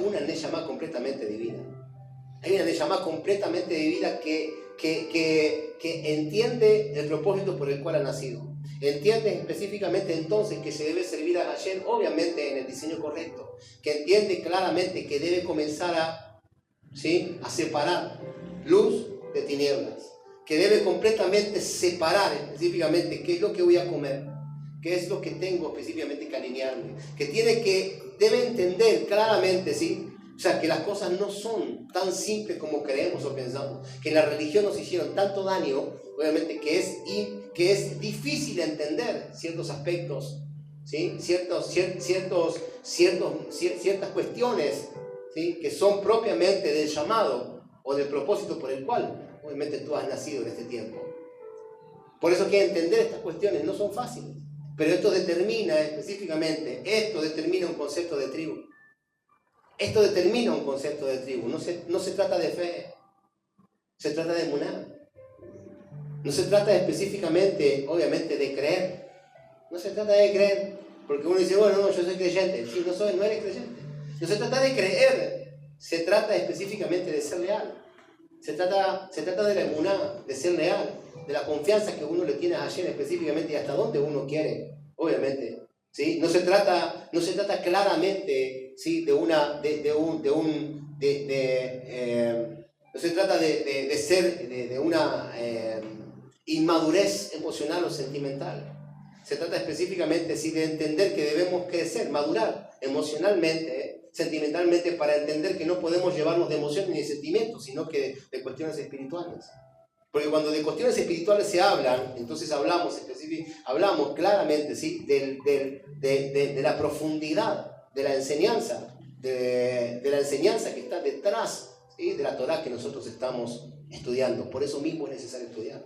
una neshama completamente divina. Hay una neshama completamente divina que entiende el propósito por el cual ha nacido. Entiende específicamente entonces que se debe servir a Hashem, obviamente en el diseño correcto. Que entiende claramente que debe comenzar a separar luz de tinieblas. Que debe completamente separar específicamente qué es lo que voy a comer, qué es lo que tengo específicamente que alinearme, que debe entender claramente, ¿sí? O sea, que las cosas no son tan simples como creemos o pensamos, que en la religión nos hicieron tanto daño, obviamente que es difícil entender ciertos aspectos, ¿sí? Ciertas cuestiones, ¿sí? Que son propiamente del llamado o del propósito por el cual obviamente tú has nacido en este tiempo. Por eso que entender estas cuestiones no son fáciles. Pero esto determina un concepto de tribu. Esto determina un concepto de tribu. No se trata de fe, se trata de emuná. No se trata específicamente, obviamente, de creer. No se trata de creer, porque uno dice, bueno, no, yo soy creyente. Sí, no eres creyente. No se trata de creer, se trata específicamente de ser leal. Se trata de la emuná, de ser leal, de la confianza que uno le tiene a Hashem específicamente y hasta dónde uno quiere, obviamente, ¿sí? No se trata claramente, ¿sí? No se trata de ser de una inmadurez emocional o sentimental. Se trata específicamente, ¿sí? De entender que debemos crecer, madurar emocionalmente, sentimentalmente, para entender que no podemos llevarnos de emociones ni de sentimientos, sino que de cuestiones espirituales. Porque cuando de cuestiones espirituales se hablan, entonces hablamos claramente, ¿sí? de la profundidad de la enseñanza, de la enseñanza que está detrás, ¿sí? De la Torah que nosotros estamos estudiando. Por eso mismo es necesario estudiar.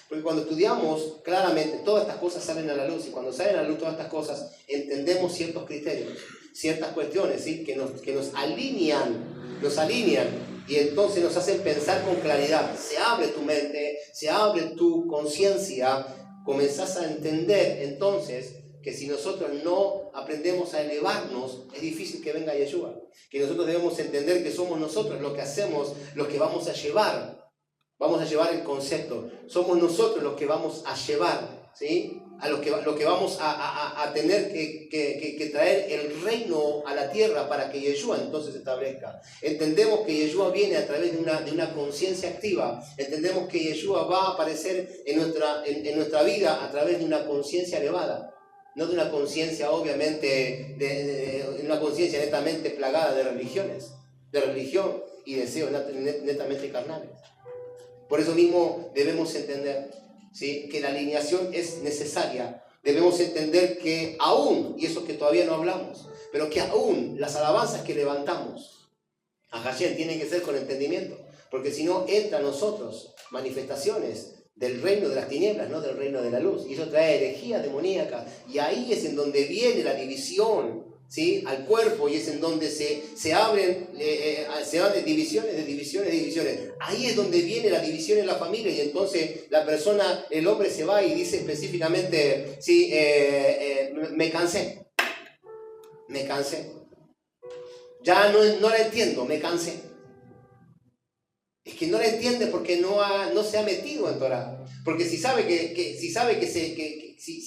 Porque cuando estudiamos, claramente todas estas cosas salen a la luz, y cuando salen a la luz todas estas cosas, entendemos ciertos criterios, ciertas cuestiones, ¿sí? que nos alinean, y entonces nos hacen pensar con claridad. Se abre tu mente, se abre tu conciencia, comenzás a entender entonces que si nosotros no aprendemos a elevarnos, es difícil que venga Yeshua. Que nosotros debemos entender que somos nosotros los que hacemos, los que vamos a llevar el concepto. Somos nosotros los que vamos a llevar, ¿sí? A lo que vamos a tener que traer el reino a la tierra para que Yeshua entonces se establezca. Entendemos que Yeshua viene a través de una conciencia activa. Entendemos que Yeshua va a aparecer en nuestra vida a través de una conciencia elevada. No de una conciencia, obviamente, de una conciencia netamente plagada de religión y deseos netamente carnales. Por eso mismo debemos entender, ¿sí?, que la alineación es necesaria. Debemos entender que aún, y eso que todavía no hablamos, pero que aún las alabanzas que levantamos a Hashem tienen que ser con entendimiento, porque si no entra a nosotros manifestaciones del reino de las tinieblas, no del reino de la luz, y eso trae herejía demoníaca, y ahí es en donde viene la división, ¿sí?, al cuerpo, y es en donde se abren divisiones. Ahí es donde viene la división en la familia, y entonces la persona, el hombre se va y dice específicamente, sí, me cansé, ya no la entiendo, me cansé. Es que no la entiende porque no se ha metido en Torah. Porque si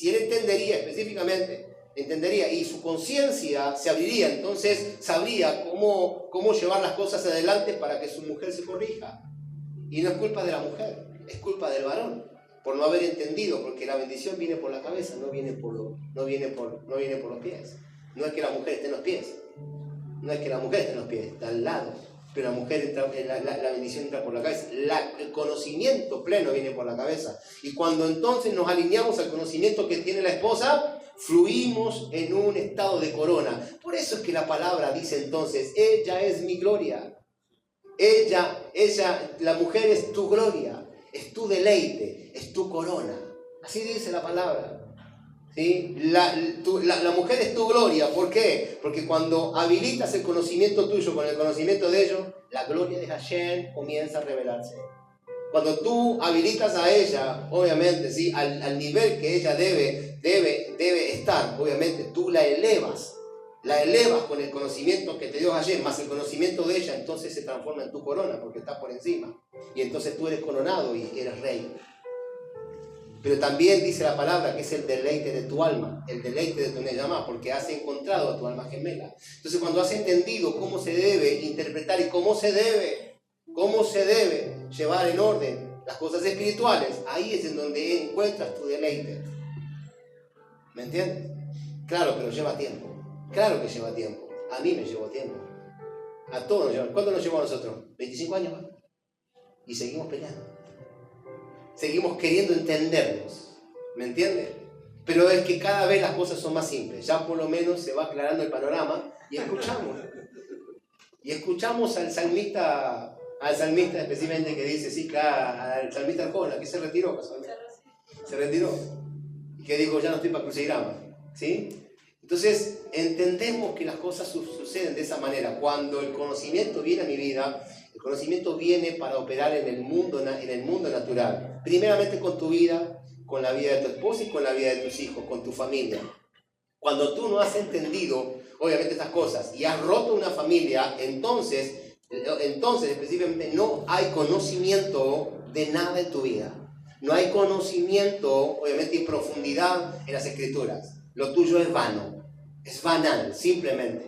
él entendería específicamente, y su conciencia se abriría, entonces sabría cómo llevar las cosas adelante para que su mujer se corrija. Y no es culpa de la mujer, es culpa del varón, por no haber entendido, porque la bendición viene por la cabeza, no viene por los pies. No es que la mujer esté en los pies, está al lado. Pero la mujer la bendición entra por la cabeza. El conocimiento pleno viene por la cabeza. Y cuando entonces nos alineamos al conocimiento que tiene la esposa, fluimos en un estado de corona. Por eso es que la palabra dice entonces, ella es mi gloria. La mujer es tu gloria, es tu deleite, es tu corona. Así dice la palabra. ¿Sí? La mujer es tu gloria. ¿Por qué? Porque cuando habilitas el conocimiento tuyo con el conocimiento de ellos, la gloria de Hashem comienza a revelarse. Cuando tú habilitas a ella, obviamente, ¿sí?, al nivel que ella debe estar, obviamente tú la elevas con el conocimiento que te dio Hashem, más el conocimiento de ella, entonces se transforma en tu corona, porque está por encima. Y entonces tú eres coronado y eres rey. Pero también dice la palabra que es el deleite de tu alma, el deleite de tu Neyamá, porque has encontrado a tu alma gemela. Entonces, cuando has entendido cómo se debe interpretar y cómo se debe llevar en orden las cosas espirituales, ahí es en donde encuentras tu deleite. ¿Me entiendes? Claro, pero lleva tiempo. Claro que lleva tiempo. A mí me llevó tiempo. A todos nos lleva. ¿Cuánto nos llevó a nosotros? 25 años más. Y seguimos peleando. Seguimos queriendo entendernos, ¿me entiendes? Pero es que cada vez las cosas son más simples. Ya por lo menos se va aclarando el panorama y escuchamos al salmista específicamente que dice, sí, claro, al salmista Arjona, que se retiró casualmente. Se retiró. Y que dijo, ya no estoy para crucigrama, ¿sí? Entonces, entendemos que las cosas suceden de esa manera. Cuando el conocimiento viene a mi vida, el conocimiento viene para operar en el mundo natural. Primeramente con tu vida, con la vida de tu esposa y con la vida de tus hijos, con tu familia. Cuando tú no has entendido, obviamente, estas cosas y has roto una familia, entonces específicamente no hay conocimiento de nada en tu vida. No hay conocimiento, obviamente, y profundidad en las escrituras. Lo tuyo es vano, es banal, simplemente.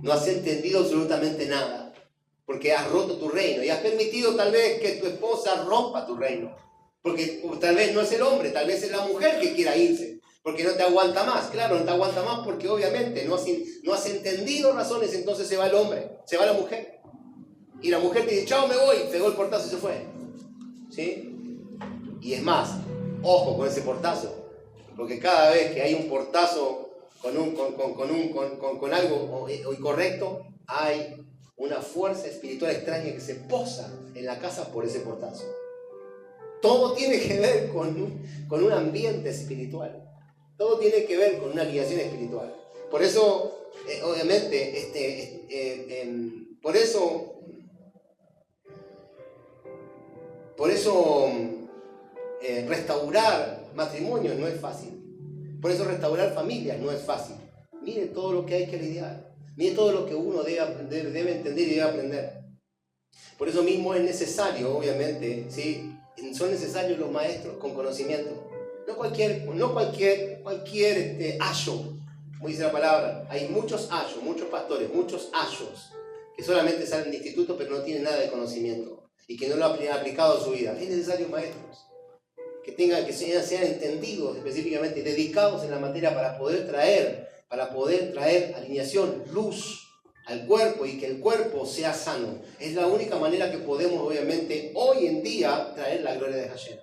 No has entendido absolutamente nada. Porque has roto tu reino y has permitido tal vez que tu esposa rompa tu reino. Porque tal vez no es el hombre, tal vez es la mujer que quiera irse. Porque no te aguanta más. Claro, no te aguanta más porque obviamente no has entendido razones, entonces se va el hombre, se va la mujer. Y la mujer te dice, chao, me voy, pegó el portazo y se fue. ¿Sí? Y es más, ojo con ese portazo. Porque cada vez que hay un portazo con algo incorrecto, hay una fuerza espiritual extraña que se posa en la casa por ese portazo. Todo tiene que ver con un ambiente espiritual. Todo tiene que ver con una guiación espiritual. Por eso, obviamente, por eso restaurar matrimonios no es fácil. Por eso restaurar familias no es fácil. Mire todo lo que hay que lidiar. Mire todo lo que uno debe entender y debe aprender. Por eso mismo es necesario, obviamente, ¿sí? Son necesarios los maestros con conocimiento. No cualquier ayo, como dice la palabra. Hay muchos ayos, muchos pastores, muchos ayos que solamente salen de instituto pero no tienen nada de conocimiento y que no lo han aplicado a su vida. Es necesario maestros que sean entendidos específicamente y dedicados en la materia para poder traer alineación, luz al cuerpo y que el cuerpo sea sano. Es la única manera que podemos, obviamente, hoy en día traer la gloria de Hashem.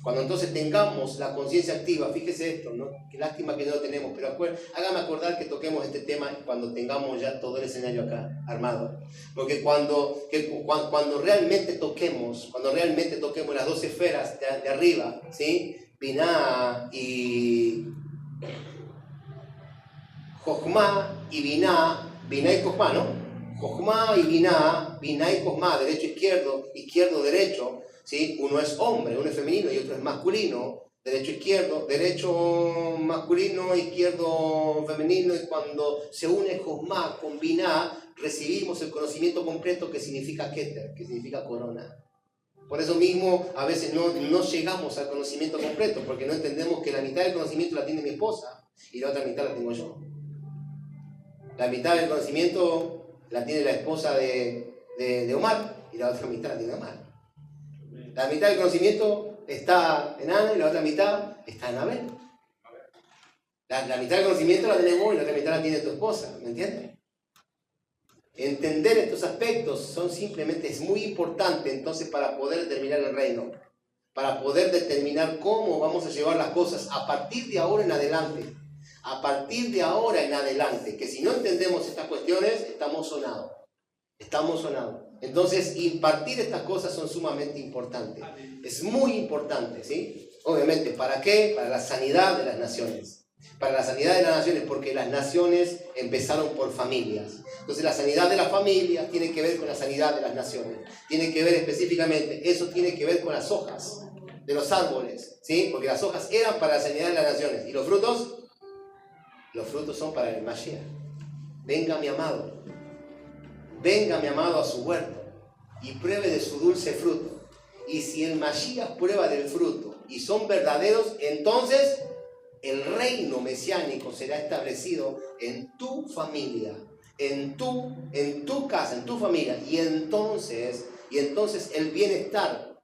Cuando entonces tengamos la conciencia activa, fíjese esto, ¿no? Qué lástima que no lo tenemos, pero hágame acordar que toquemos este tema cuando tengamos ya todo el escenario acá armado. Porque cuando realmente toquemos las dos esferas de arriba, ¿sí? Binah y Jochma y Binah y Jochma, ¿no? Jochma y Binah y Jochma, derecho, izquierdo, derecho, ¿sí? Uno es hombre, uno es femenino y otro es masculino, derecho masculino, izquierdo femenino, y cuando se une Jochma con Binah, recibimos el conocimiento completo que significa Keter, que significa corona. Por eso mismo a veces no llegamos al conocimiento completo, porque no entendemos que la mitad del conocimiento la tiene mi esposa y la otra mitad la tengo yo. La mitad del conocimiento la tiene la esposa de Omar y la otra mitad la tiene Omar. La mitad del conocimiento está en Ana y la otra mitad está en Abel. La mitad del conocimiento la tenemos vos y la otra mitad la tiene tu esposa, ¿me entiendes? Entender estos aspectos es muy importante entonces para poder determinar el reino, para poder determinar cómo vamos a llevar las cosas a partir de ahora en adelante. Que si no entendemos estas cuestiones, estamos sonados. Entonces, impartir estas cosas son sumamente importantes. Es muy importante, ¿sí? Obviamente, ¿para qué? Para la sanidad de las naciones. Porque las naciones empezaron por familias. Entonces, la sanidad de las familias tiene que ver con la sanidad de las naciones. Tiene que ver específicamente, eso tiene que ver con las hojas de los árboles, ¿sí? Porque las hojas eran para la sanidad de las naciones. ¿Y los frutos? Los frutos son para el Mashiach. Venga mi amado a su huerto y pruebe de su dulce fruto. Y si el Mashiach prueba del fruto y son verdaderos, entonces el reino mesiánico será establecido en tu familia, en tu casa, en tu familia. Y entonces el bienestar,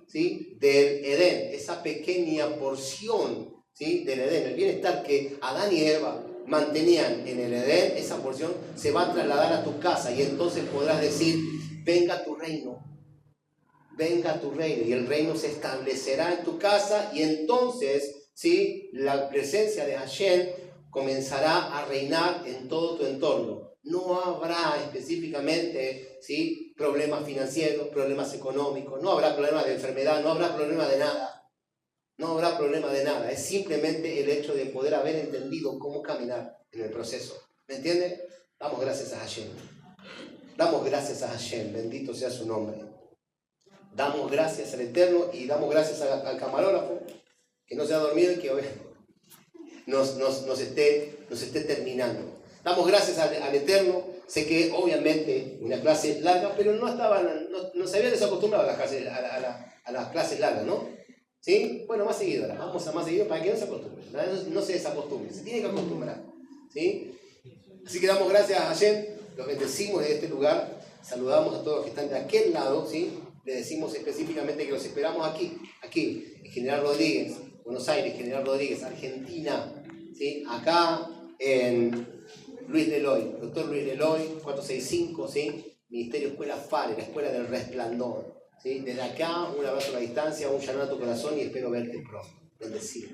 ¿sí? Del Edén, esa pequeña porción, ¿sí? Del Edén, el bienestar que Adán y Eva mantenían en el Edén, esa porción se va a trasladar a tu casa y entonces podrás decir, venga tu reino, y el reino se establecerá en tu casa y entonces, ¿sí? La presencia de Hashem comenzará a reinar en todo tu entorno. No habrá específicamente, ¿sí? Problemas financieros, problemas económicos, no habrá problemas de enfermedad, no habrá problema de nada. Es simplemente el hecho de poder haber entendido cómo caminar en el proceso. ¿Me entiende? Damos gracias a Hashem. Bendito sea su nombre. Damos gracias al Eterno y damos gracias al camarógrafo que no se ha dormido y que hoy nos esté terminando. Damos gracias al Eterno. Sé que obviamente una clase larga, pero no se había desacostumbrado a las clases largas, ¿no? ¿Sí? Bueno, más seguido, vamos a más seguido para que no se acostumbre, no se desacostumbre, se tiene que acostumbrar, ¿sí? Así que damos gracias a Hashem, los bendecimos de este lugar, saludamos a todos los que están de aquel lado, ¿sí? Le decimos específicamente que los esperamos aquí, en General Rodríguez, Buenos Aires, General Rodríguez, Argentina, ¿sí? Acá en Luis Leloy, Dr. Luis Leloy, 465, ¿sí? Ministerio Escuela FARE, la Escuela del Resplandor. ¿Sí? Desde acá, un abrazo a la distancia, un llamado a tu corazón y espero verte pronto. Bendecido.